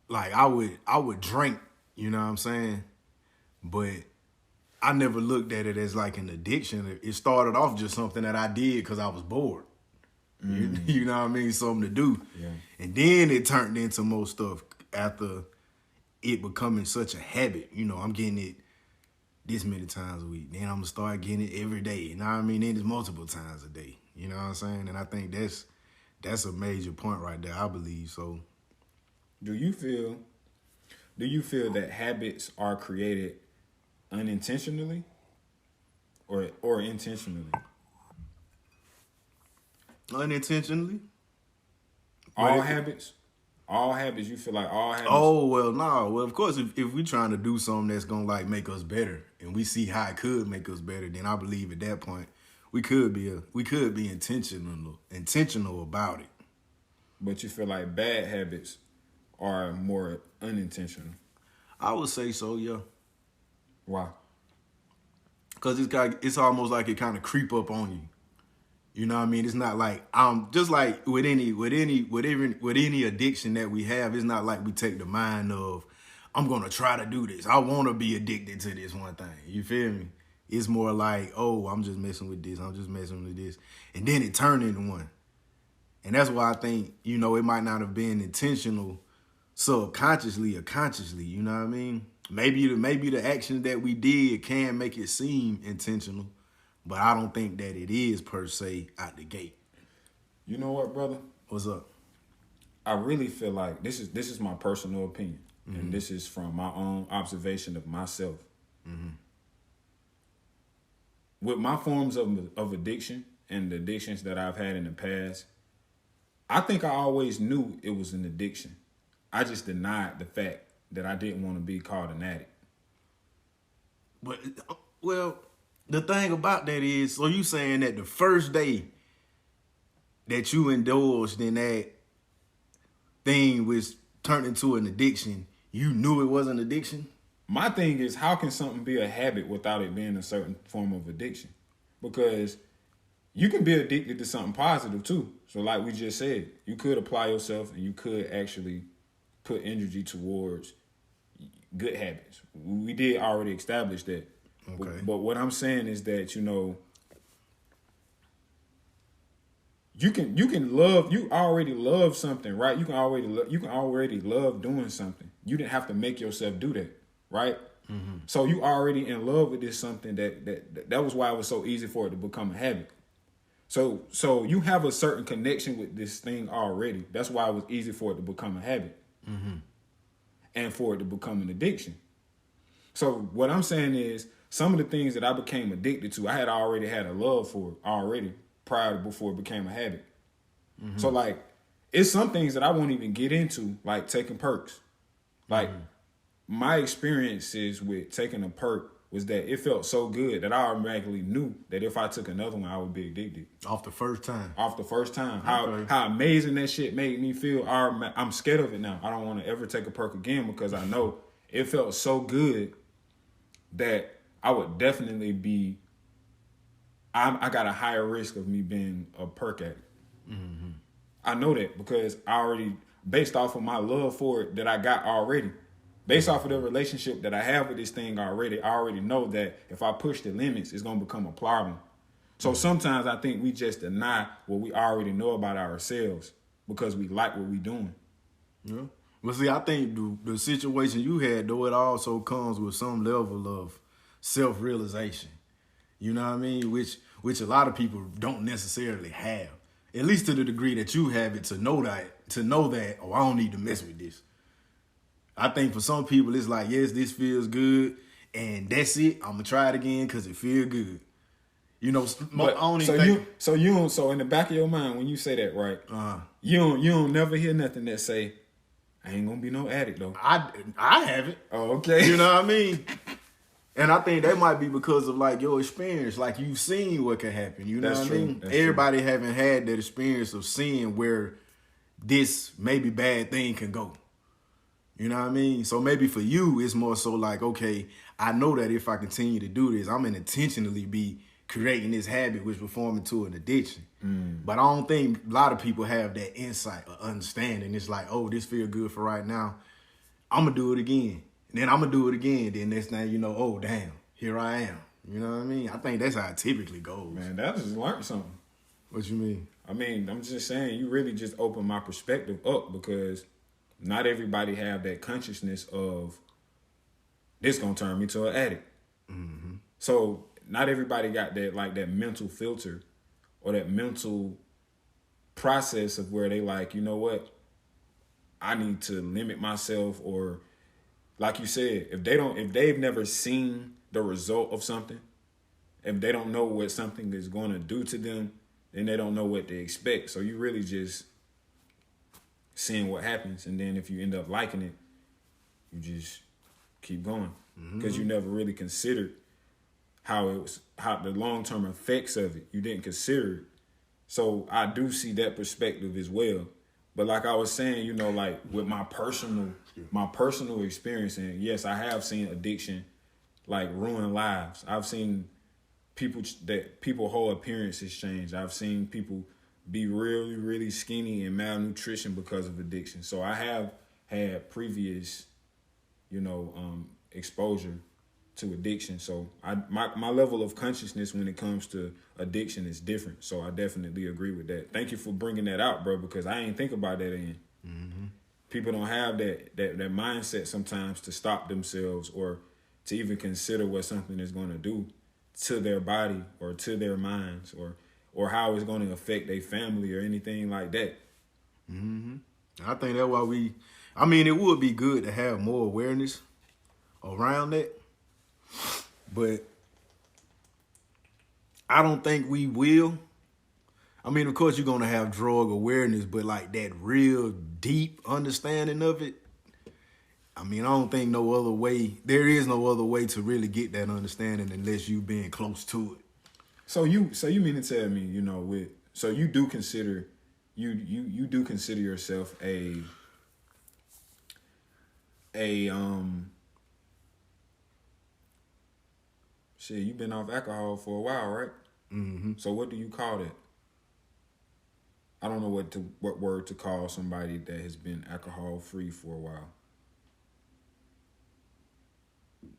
like, I would drink, you know what I'm saying? But I never looked at it as like an addiction. It started off just something that I did because I was bored. You know what I mean? Something to do. Yeah. And then it turned into more stuff after it becoming such a habit. You know, I'm getting it this many times a week. Then I'm going to start getting it every day. You know what I mean? Then it's multiple times a day. You know what I'm saying? And I think that's a major point right there, I believe. So Do you feel that habits are created unintentionally or intentionally? unintentionally. All habits, you feel like all habits? Oh, well, no. Well, of course, if we're trying to do something that's going to, like, make us better, and we see how it could make us better, then I believe at that point we could be intentional about it. But you feel like bad habits are more unintentional. I would say so, yeah. Why? Because it's almost like it kind of creep up on you. You know what I mean? It's not like just like with any addiction that we have. It's not like we take the mind of, I'm gonna try to do this. I want to be addicted to this one thing. You feel me? It's more like, oh, I'm just messing with this. I'm just messing with this, and then it turned into one. And that's why I think, you know, it might not have been intentional, subconsciously or consciously. You know what I mean? Maybe the actions that we did can make it seem intentional. But I don't think that it is per se out the gate. You know what, brother? What's up? I really feel like this is my personal opinion, and this is from my own observation of myself. With my forms of addiction and the addictions that I've had in the past, I think I always knew it was an addiction. I just denied the fact that I didn't want to be called an addict. But well, the thing about that is, so you saying that the first day that you indulged in that thing which turned into an addiction, you knew it was an addiction? My thing is, how can something be a habit without it being a certain form of addiction? Because you can be addicted to something positive too. So like we just said, you could apply yourself and you could actually put energy towards good habits. We did already establish that. Okay. But what I'm saying is that, you already love something, right? You can already love doing something. You didn't have to make yourself do that, right? Mm-hmm. So you already in love with this something that was why it was so easy for it to become a habit. So you have a certain connection with this thing already. That's why it was easy for it to become a habit. Mm-hmm. And for it to become an addiction. So what I'm saying is, some of the things that I became addicted to, I had already had a love for it already before it became a habit. Mm-hmm. So like, it's some things that I won't even get into, like taking perks. Like my experiences with taking a perk was that it felt so good that I automatically knew that if I took another one, I would be addicted. Off the first time. Okay. How amazing that shit made me feel. I'm scared of it now. I don't want to ever take a perk again because I know it felt so good that I would definitely be, I got a higher risk of me being a perk addict. Mm-hmm. I know that because I already, based off of my love for it that I got already, based off of the relationship that I have with this thing already, I already know that if I push the limits, it's going to become a problem. So sometimes I think we just deny what we already know about ourselves because we like what we're doing. Yeah. Well, see, I think the situation you had, though, it also comes with some level of self-realization. You know what I mean? Which a lot of people don't necessarily have. At least to the degree that you have it, to know that, oh, I don't need to mess with this. I think for some people, it's like, yes, this feels good, and that's it. I'm gonna try it again because it feels good. You know, but, so in the back of your mind, when you say that, right? You don't never hear nothing that say, I ain't gonna be no addict though. I have it. Oh, okay. You know what I mean? And I think that might be because of like your experience, like you've seen what can happen. You know what I mean? Everybody haven't had that experience of seeing where this maybe bad thing can go. You know what I mean? So maybe for you, it's more so like, okay, I know that if I continue to do this, I'm going to intentionally be creating this habit which will form into an addiction. But I don't think a lot of people have that insight or understanding. It's like, oh, this feels good for right now. I'm going to do it again. And then I'm going to do it again. Then next thing you know, oh, damn, here I am. You know what I mean? I think that's how it typically goes. Man, that just learned something. What you mean? I mean, I'm just saying, you really just opened my perspective up because not everybody have that consciousness of this gonna turn me to an addict. Mm-hmm. So not everybody got that mental filter or that mental process of where they like, you know what, I need to limit myself, or like you said, if they've never seen the result of something, if they don't know what something is going to do to them, then they don't know what to expect. So you really just seeing what happens, and then if you end up liking it, you just keep going because you never really considered how the long-term effects of it. You didn't consider it. So I do see that perspective as well. But like I was saying, you know, like with my personal experience, and yes, I have seen addiction like ruin lives. I've seen people whole appearances change. I've seen people be really, really skinny and malnutrition because of addiction. So I have had previous, exposure to addiction. So my level of consciousness when it comes to addiction is different. So I definitely agree with that. Thank you for bringing that out, bro, because I ain't think about that in. Mm-hmm. People don't have that mindset sometimes to stop themselves or to even consider what something is going to do to their body or to their minds or how it's going to affect their family or anything like that. Mm-hmm. I think that's why I mean, it would be good to have more awareness around that, but I don't think we will. I mean, of course, you're gonna have drug awareness, but like that real deep understanding of it. I mean, I don't think no other way. There is no other way to really get that understanding unless you being close to it. So you mean to tell me, so you do consider you do consider yourself a shit, you've been off alcohol for a while, right? Mm-hmm. So what do you call that? I don't know what word to call somebody that has been alcohol free for a while.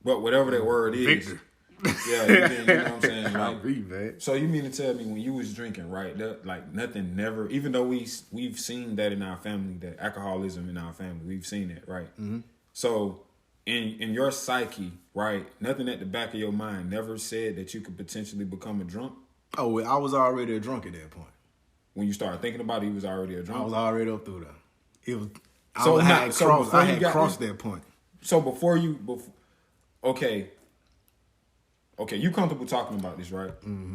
But whatever that word Victor. is, yeah, you know what I'm saying? I Like, agree, man. so you mean to tell me when you was drinking, right? Like nothing never, even though we've seen that in our family, that alcoholism in our family, we've seen it, right? Mm-hmm. So in your psyche, right? Nothing at the back of your mind never said that you could potentially become a drunk. Oh, well, I was already a drunk at that point. When you started thinking about it, you was already a drunk. I was already up through there. It was. So I had crossed that point. So okay, you comfortable talking about this, right?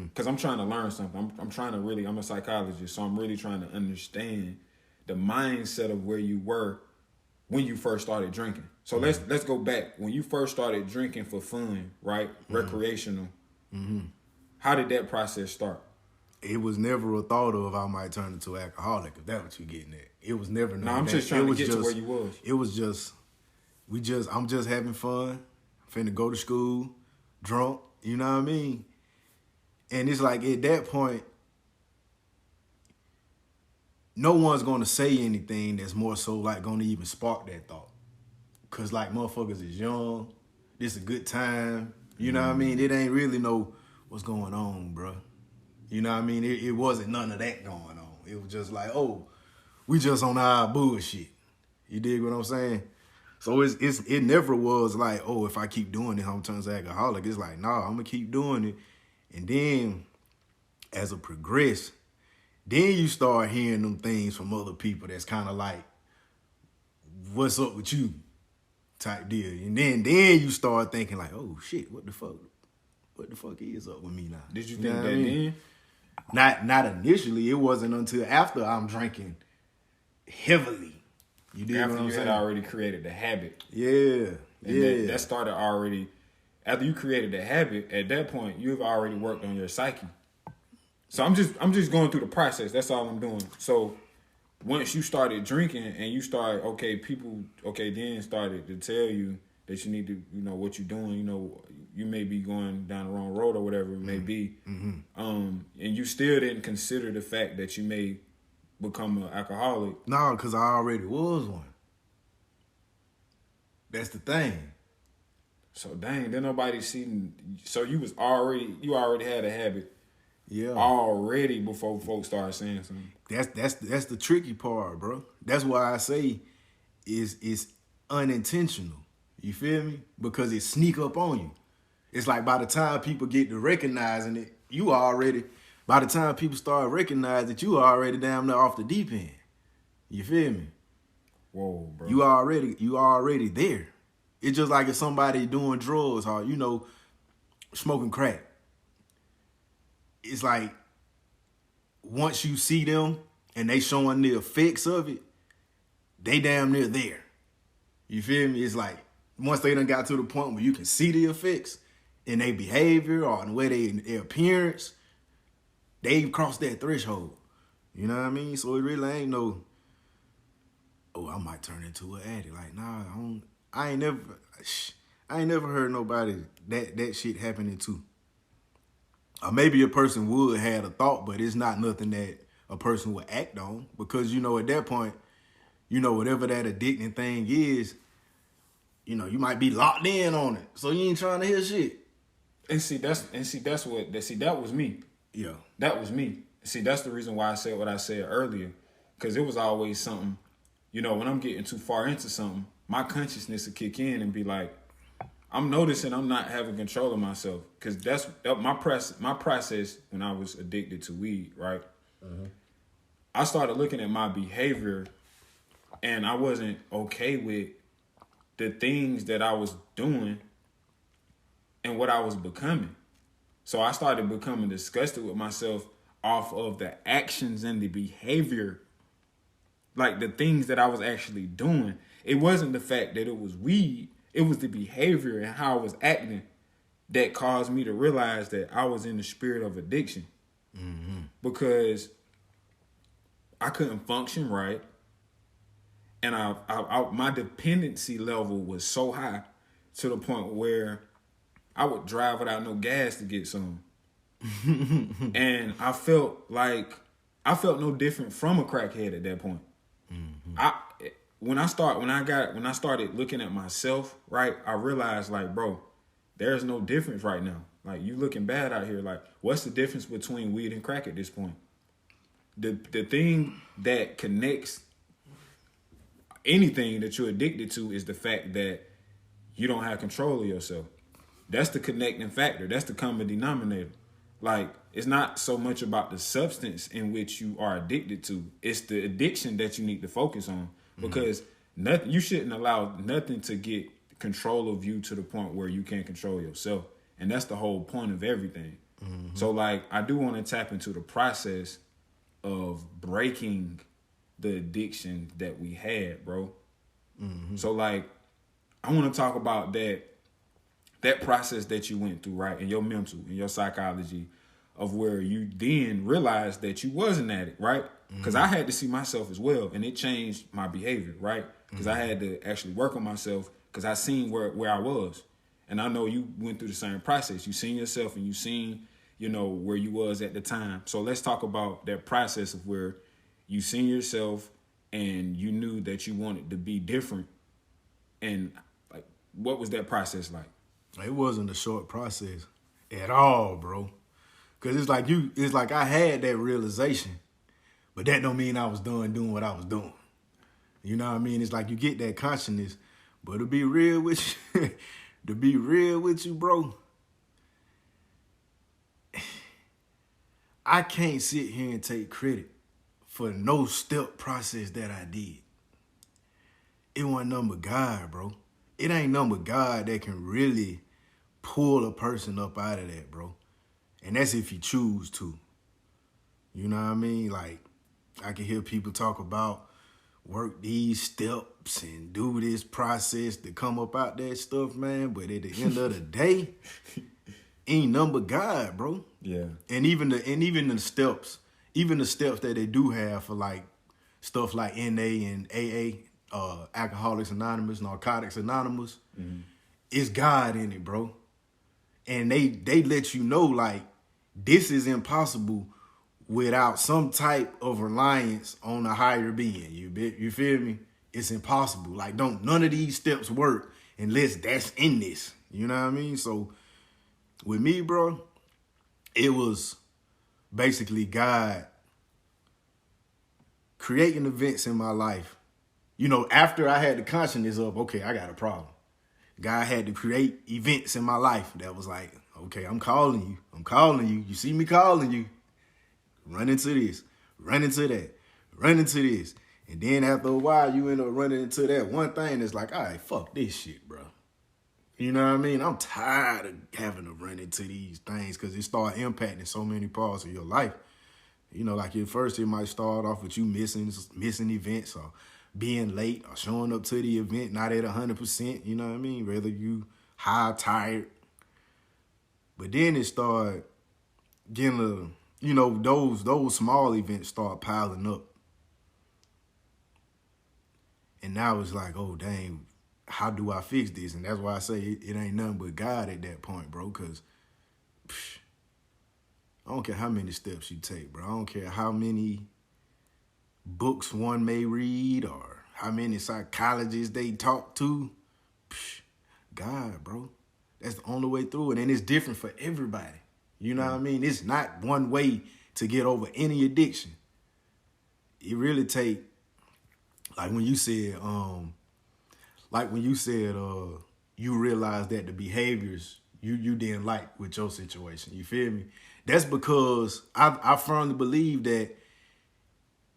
Because I'm trying to learn something. I'm trying to really. I'm a psychologist, so I'm really trying to understand the mindset of where you were when you first started drinking. So let's go back when you first started drinking for fun, right? Recreational. How did that process start? It was never a thought of I might turn into an alcoholic, if that's what you're getting at. It was never. No, I'm just trying to get to where you was. It was just, I'm just having fun. Finna go to school, drunk. You know what I mean? And it's like at that point, no one's gonna say anything that's more so like gonna even spark that thought. Cause like motherfuckers is young, this a good time. You know what I mean? It ain't really know what's going on, bro. You know what I mean? It wasn't none of that going on. It was just like, oh, we just on our bullshit. You dig what I'm saying? So it never was like, oh, if I keep doing it, I'm turning to alcoholic. It's like, nah, I'm gonna keep doing it. And then as it progress, then you start hearing them things from other people that's kind of like, what's up with you? Type deal. And then you start thinking like, oh shit, what the fuck is up with me now? Did you know think what that I mean? then? Not initially. It wasn't until after I'm drinking heavily. You did After what I'm you saying? had already created the habit. Yeah. And that started already. After you created the habit, at that point you've already worked on your psyche. So I'm just going through the process. That's all I'm doing. So once you started drinking and you started, people then started to tell you that you need to, what you're doing, you may be going down the wrong road or whatever it may be. And you still didn't consider the fact that you may become an alcoholic. No, because I already was one. That's the thing. So dang, then nobody seen. So you already had a habit. Yeah. Already before folks started saying something. That's the tricky part, bro. That's why I say it's unintentional. You feel me? Because it sneak up on you. It's like by the time people get to recognizing it, by the time people start recognizing it, you already damn near off the deep end. You feel me? Whoa, bro. You already there. It's just like if somebody doing drugs or, smoking crack. It's like once you see them and they showing the effects of it, they damn near there. You feel me? It's like once they done got to the point where you can see the effects in their behavior or in the way their appearance, they've crossed that threshold. You know what I mean? So it really ain't no, oh, I might turn into an addict. Like, nah, I ain't never heard nobody that shit happening to. Or maybe a person would have a thought, but it's not nothing that a person would act on because, at that point, whatever that addicting thing is, you might be locked in on it. So you ain't trying to hear shit. That was me. Yeah. That was me. See, that's the reason why I said what I said earlier. Because it was always something, when I'm getting too far into something, my consciousness will kick in and be like, I'm noticing I'm not having control of myself. Because that's my process when I was addicted to weed, right? I started looking at my behavior And I wasn't okay with the things that I was doing and what I was becoming. So I started becoming disgusted with myself off of the actions and the behavior, like the things that I was actually doing. It wasn't the fact that it was weed, it was the behavior and how I was acting that caused me to realize that I was in the spirit of addiction. Because I couldn't function right. And my dependency level was so high to the point where I would drive without no gas to get some. And I felt no different from a crackhead at that point. I when I started looking at myself, right, I realized like, bro, there's no difference right now. Like, you looking bad out here. Like, what's the difference between weed and crack at this point? The thing that connects anything that you're addicted to is the fact that you don't have control of yourself. That's the connecting factor. That's the common denominator. Like, it's not so much about the substance in which you are addicted to. It's the addiction that you need to focus on, because nothing, you shouldn't allow nothing to get control of you to the point where you can't control yourself. And that's the whole point of everything. So like, I do want to tap into the process of breaking the addiction that we had, bro. So like, I want to talk about that process that you went through, right, in your mental, in your psychology, of where you then realized that you was an addict, right? Because I had to see myself as well, and it changed my behavior, right? Because I had to actually work on myself, because I seen where I was. And I know you went through the same process. You seen yourself and you seen, where you was at the time. So let's talk about that process of where you seen yourself and you knew that you wanted to be different. And like, what was that process like? It wasn't a short process at all, bro. Cause it's like I had that realization, but that don't mean I was done doing what I was doing. You know what I mean? It's like you get that consciousness, but to be real with you, bro, I can't sit here and take credit for no step process that I did. It wasn't nothing but God, bro. It ain't nothing but God that can really pull a person up out of that, bro. And that's if you choose to. You know what I mean? Like, I can hear people talk about work these steps and do this process to come up out that stuff, man. But at the end of the day, ain't nothing but God, bro. Yeah. And even the steps that they do have for like stuff like NA and AA, Alcoholics Anonymous, Narcotics Anonymous, it's God in it, bro. And they let you know, like, this is impossible without some type of reliance on a higher being. You feel me? It's impossible. Like, none of these steps work unless that's in this. You know what I mean? So with me, bro, it was basically God creating events in my life. After I had the consciousness of, okay, I got a problem. God had to create events in my life that was like, okay, I'm calling you. You see me calling you. Run into this, run into that, run into this. And then after a while, you end up running into that one thing that's like, all right, fuck this shit, bro. You know what I mean? I'm tired of having to run into these things because it start impacting so many parts of your life. Like at first it might start off with you missing events or being late or showing up to the event not at 100%, you know what I mean? Whether you high or tired. But then it started getting those small events start piling up. And now it's like, oh, dang, how do I fix this? And that's why I say it ain't nothing but God at that point, bro, because I don't care how many steps you take, bro. I don't care how many books one may read or how many psychologists they talk to. God, bro. That's the only way through it. And it's different for everybody. You know what I mean? It's not one way to get over any addiction. It really take, like when you said you realize that the behaviors you didn't like with your situation. You feel me? That's because I firmly believe that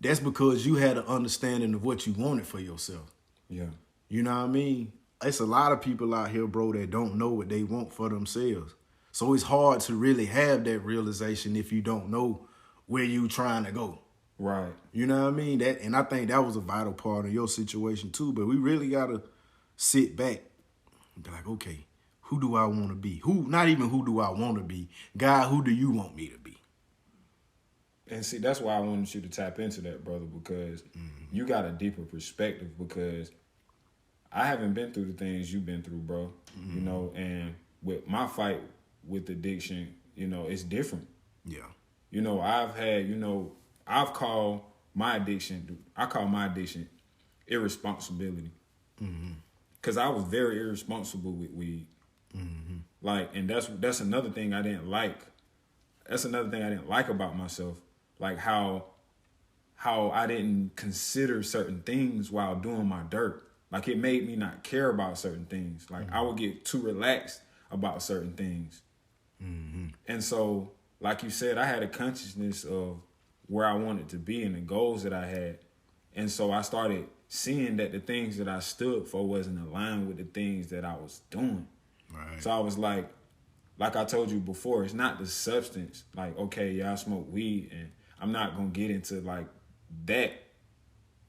that's because you had an understanding of what you wanted for yourself. Yeah. You know what I mean? It's a lot of people out here, bro, that don't know what they want for themselves. So it's hard to really have that realization if you don't know where you trying to go. Right. You know what I mean? That, and I think that was a vital part of your situation too. But we really gotta sit back and be like, okay, who do I want to be? Who? Not even who do I want to be? God, who do you want me to be? And see, that's why I wanted you to tap into that, brother, because you got a deeper perspective. Because I haven't been through the things you've been through, bro. You know, and with my fight with addiction, you know, it's different. Yeah. You know, I've called my addiction, irresponsibility. Because I was very irresponsible with weed. Like, and that's another thing I didn't like. That's another thing I didn't like about myself. Like how I didn't consider certain things while doing my dirt. Like, it made me not care about certain things. Like, I would get too relaxed about certain things. And so, like you said, I had a consciousness of where I wanted to be and the goals that I had. And so I started seeing that the things that I stood for wasn't aligned with the things that I was doing. Right. So I was like I told you before, it's not the substance. Like, okay, yeah, I smoke weed, and I'm not going to get into like that,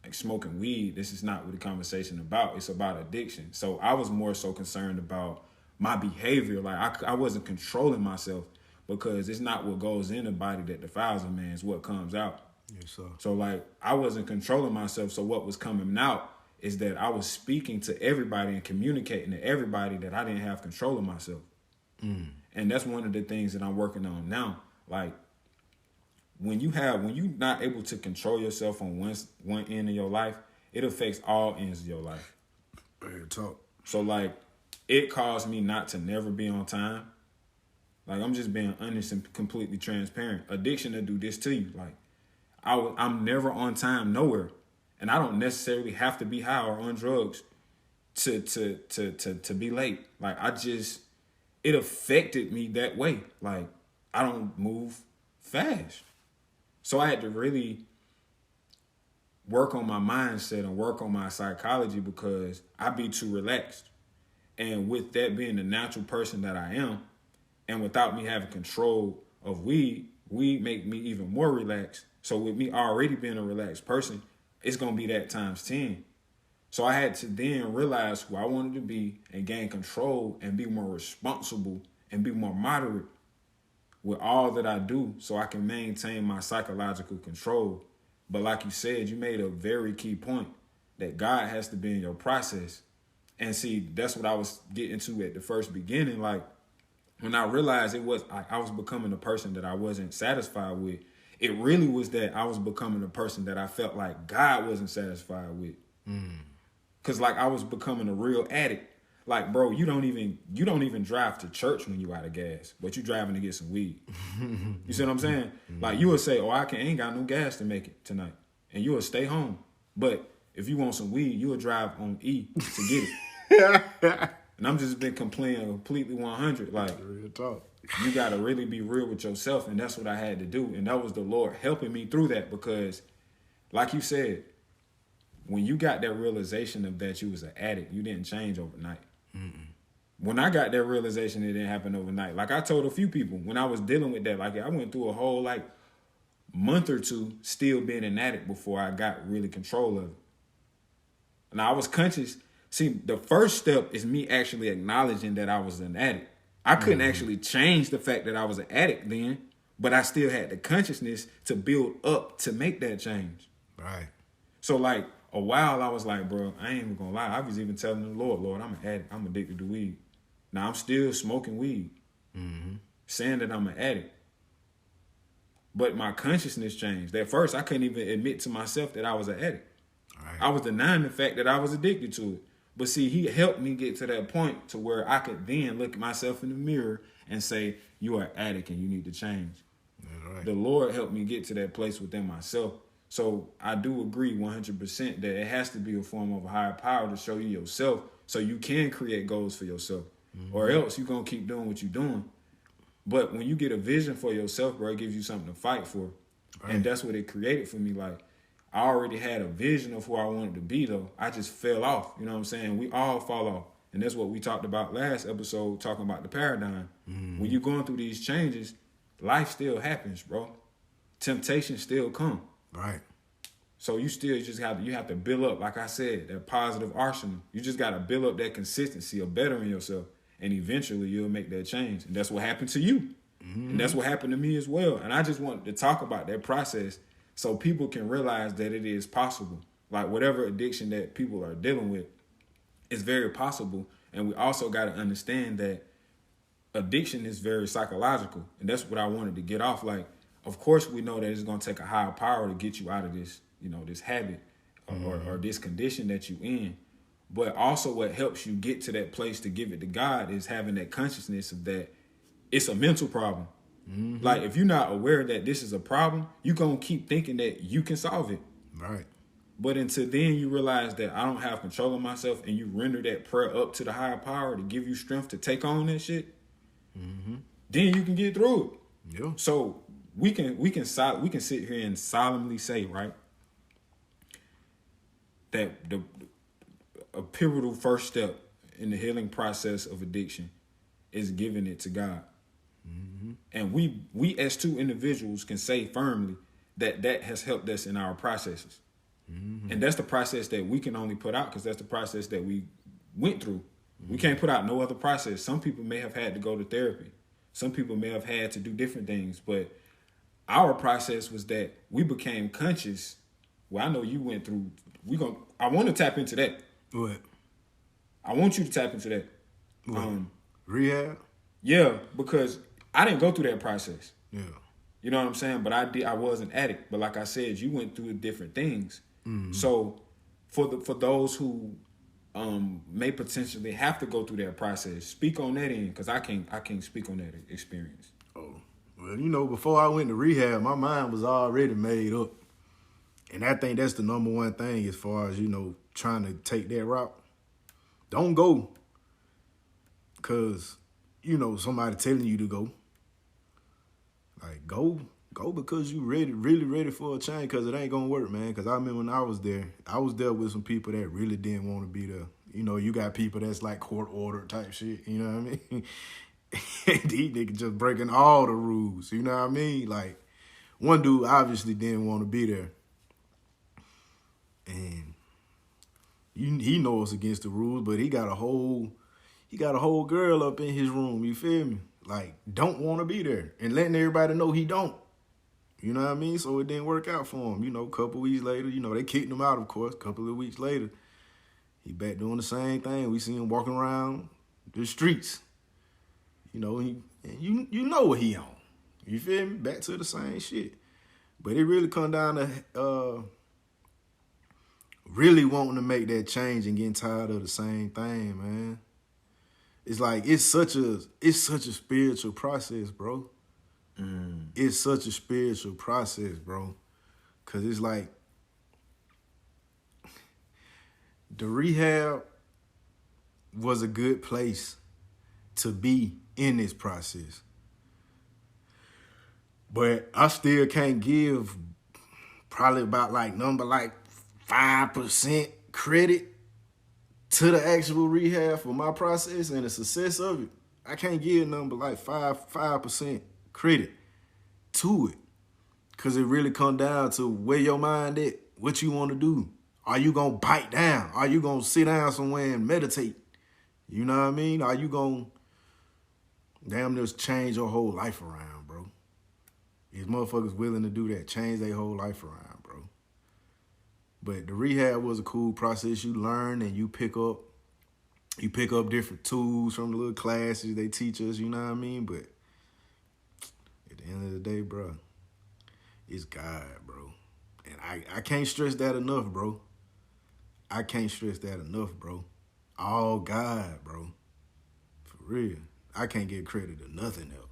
like smoking weed. This is not what the conversation about. It's about addiction. So I was more so concerned about my behavior. Like, I wasn't controlling myself, because it's not what goes in the body that defiles a man, it's what comes out. Yes, sir. So like, I wasn't controlling myself. So what was coming out is that I was speaking to everybody and communicating to everybody that I didn't have control of myself. And that's one of the things that I'm working on now. Like, when you're not able to control yourself on one end of your life, it affects all ends of your life. Real talk. So like, it caused me not to never be on time. Like, I'm just being honest and completely transparent. Addiction will do this to you. Like, I'm never on time nowhere, and I don't necessarily have to be high or on drugs to be late. Like, it affected me that way. Like, I don't move fast. So I had to really work on my mindset and work on my psychology, because I be too relaxed. And with that being the natural person that I am, and without me having control of weed make me even more relaxed. So with me already being a relaxed person, it's going to be that times 10. So I had to then realize who I wanted to be and gain control and be more responsible and be more moderate with all that I do, so I can maintain my psychological control. But like you said, you made a very key point, that God has to be in your process. And see, that's what I was getting to at the first beginning. Like, when I realized I was becoming a person that I wasn't satisfied with, it really was that I was becoming a person that I felt like God wasn't satisfied with. Cause like, I was becoming a real addict. Like, bro, you don't even drive to church when you out of gas, but you driving to get some weed. You see what I'm saying? Like, you would say, oh, ain't got no gas to make it tonight, and you would stay home. But if you want some weed, you would drive on E to get it. And I'm just been complaining completely 100. Like, Real talk. You got to really be real with yourself. And that's what I had to do. And that was the Lord helping me through that, because like you said, when you got that realization of that you was an addict, you didn't change overnight. When I got that realization, it didn't happen overnight. Like, I told a few people when I was dealing with that, like, I went through a whole like month or two still being an addict before I got really control of it. And I was conscious. See, the first step is me actually acknowledging that I was an addict. I couldn't actually change the fact that I was an addict then, but I still had the consciousness to build up to make that change. Right. So like, a while I was like, bro, I ain't even gonna lie. I was even telling the Lord, I'm an addict. I'm addicted to weed. Now I'm still smoking weed, saying that I'm an addict. But my consciousness changed. At first, I couldn't even admit to myself that I was an addict. Right. I was denying the fact that I was addicted to it. But see, he helped me get to that point to where I could then look at myself in the mirror and say, you are an addict and you need to change. That's right. The Lord helped me get to that place within myself. So I do agree 100% that it has to be a form of a higher power to show you yourself, so you can create goals for yourself. Or else you're going to keep doing what you're doing. But when you get a vision for yourself, bro, it gives you something to fight for. Right. And that's what it created for me. Like, I already had a vision of who I wanted to be, though. I just fell off. You know what I'm saying? We all fall off. And that's what we talked about last episode, talking about the paradigm. When you're going through these changes, life still happens, bro. Temptation still come. Right. So you still just have to build up, like I said, that positive arsenal. You just got to build up that consistency of bettering yourself. And eventually you'll make that change. And that's what happened to you. And that's what happened to me as well. And I just wanted to talk about that process so people can realize that it is possible. Like whatever addiction that people are dealing with, it's very possible. And we also got to understand that addiction is very psychological. And that's what I wanted to get off. Like, of course, we know that it's going to take a higher power to get you out of this, this habit or this condition that you in. But also what helps you get to that place to give it to God is having that consciousness of that it's a mental problem. Like, if you're not aware that this is a problem, you're going to keep thinking that you can solve it. Right. But until then, you realize that I don't have control of myself, and you render that prayer up to the higher power to give you strength to take on that shit, then you can get through it. Yeah. So we can sit here and solemnly say, right, that a pivotal first step in the healing process of addiction is giving it to God. And we as two individuals can say firmly that has helped us in our processes. And that's the process that we can only put out because that's the process that we went through. We can't put out no other process. Some people may have had to go to therapy. Some people may have had to do different things. But our process was that we became conscious. Well, I know you went through. I want to tap into that. What? I want you to tap into that. Rehab? Yeah, because I didn't go through that process. Yeah. You know what I'm saying? But I was an addict. But like I said, you went through different things. So for those who may potentially have to go through that process, speak on that end because I can't speak on that experience. Oh, well, before I went to rehab, my mind was already made up. And I think that's the number one thing as far as, trying to take that route. Don't go because, somebody telling you to go. Like, go because you really ready for a change because it ain't going to work, man. Because I remember when I was there with some people that really didn't want to be there. You got people that's like court order type shit, you know what I mean? These niggas just breaking all the rules, you know what I mean? Like, one dude obviously didn't want to be there. And he knows against the rules, but he got a whole girl up in his room, you feel me? Like, don't want to be there and letting everybody know he don't. You know what I mean? So it didn't work out for him. A couple weeks later, they kicked him out, of course. A couple of weeks later, he back doing the same thing. We see him walking around the streets. You know what he on. You feel me? Back to the same shit. But it really come down to really wanting to make that change and getting tired of the same thing, man. It's like it's such a spiritual process, bro. It's such a spiritual process, bro. Cause it's like the rehab was a good place to be in this process. But I still can't give probably about number 5% credit to the actual rehab for my process and the success of it. I can't give number 5% credit to it. Cause it really come down to where your mind at, what you want to do. Are you gonna bite down? Are you gonna sit down somewhere and meditate? You know what I mean? Are you gonna damn near change your whole life around, bro? These motherfuckers willing to do that, change their whole life around, bro. But the rehab was a cool process. You learn and you pick up different tools from the little classes they teach us, you know what I mean? But at the end of the day, bro, it's God, bro. And I can't stress that enough, bro. I can't stress that enough, bro. All God, bro. For real. I can't give credit to nothing else.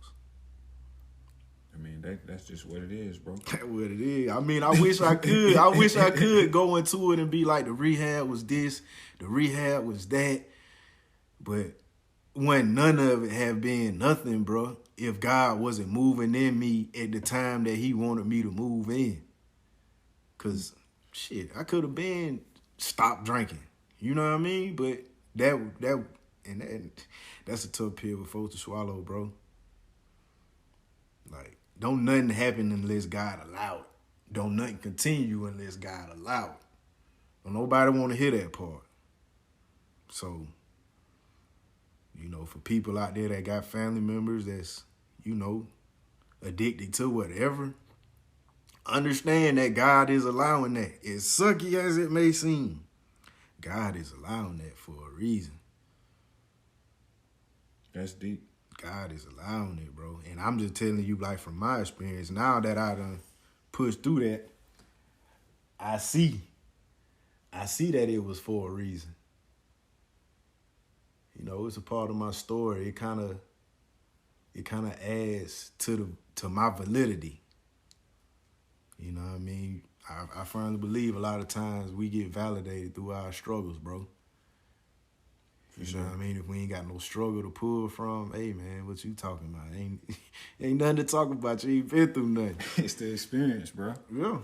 I mean, that's just what it is, bro. That's what it is. I mean, I wish I could. I wish I could go into it and be like, the rehab was this, the rehab was that. But when none of it have been nothing, bro, if God wasn't moving in me at the time that he wanted me to move in. Because shit, I could have been stopped drinking. You know what I mean? But that's a tough pill for folks to swallow, bro. Like, don't nothing happen unless God allow it. Don't nothing continue unless God allow it. Don't nobody want to hear that part. So, for people out there that got family members that's, addicted to whatever, understand that God is allowing that. As sucky as it may seem, God is allowing that for a reason. That's deep. God is allowing it, bro. And I'm just telling you, like, from my experience, now that I done pushed through that, I see that it was for a reason. It's a part of my story. It kind of adds to my validity. You know what I mean? I firmly believe a lot of times we get validated through our struggles, bro. You know what I mean? If we ain't got no struggle to pull from, hey, man, what you talking about? Ain't nothing to talk about. You ain't been through nothing. It's the experience, bro. Yeah.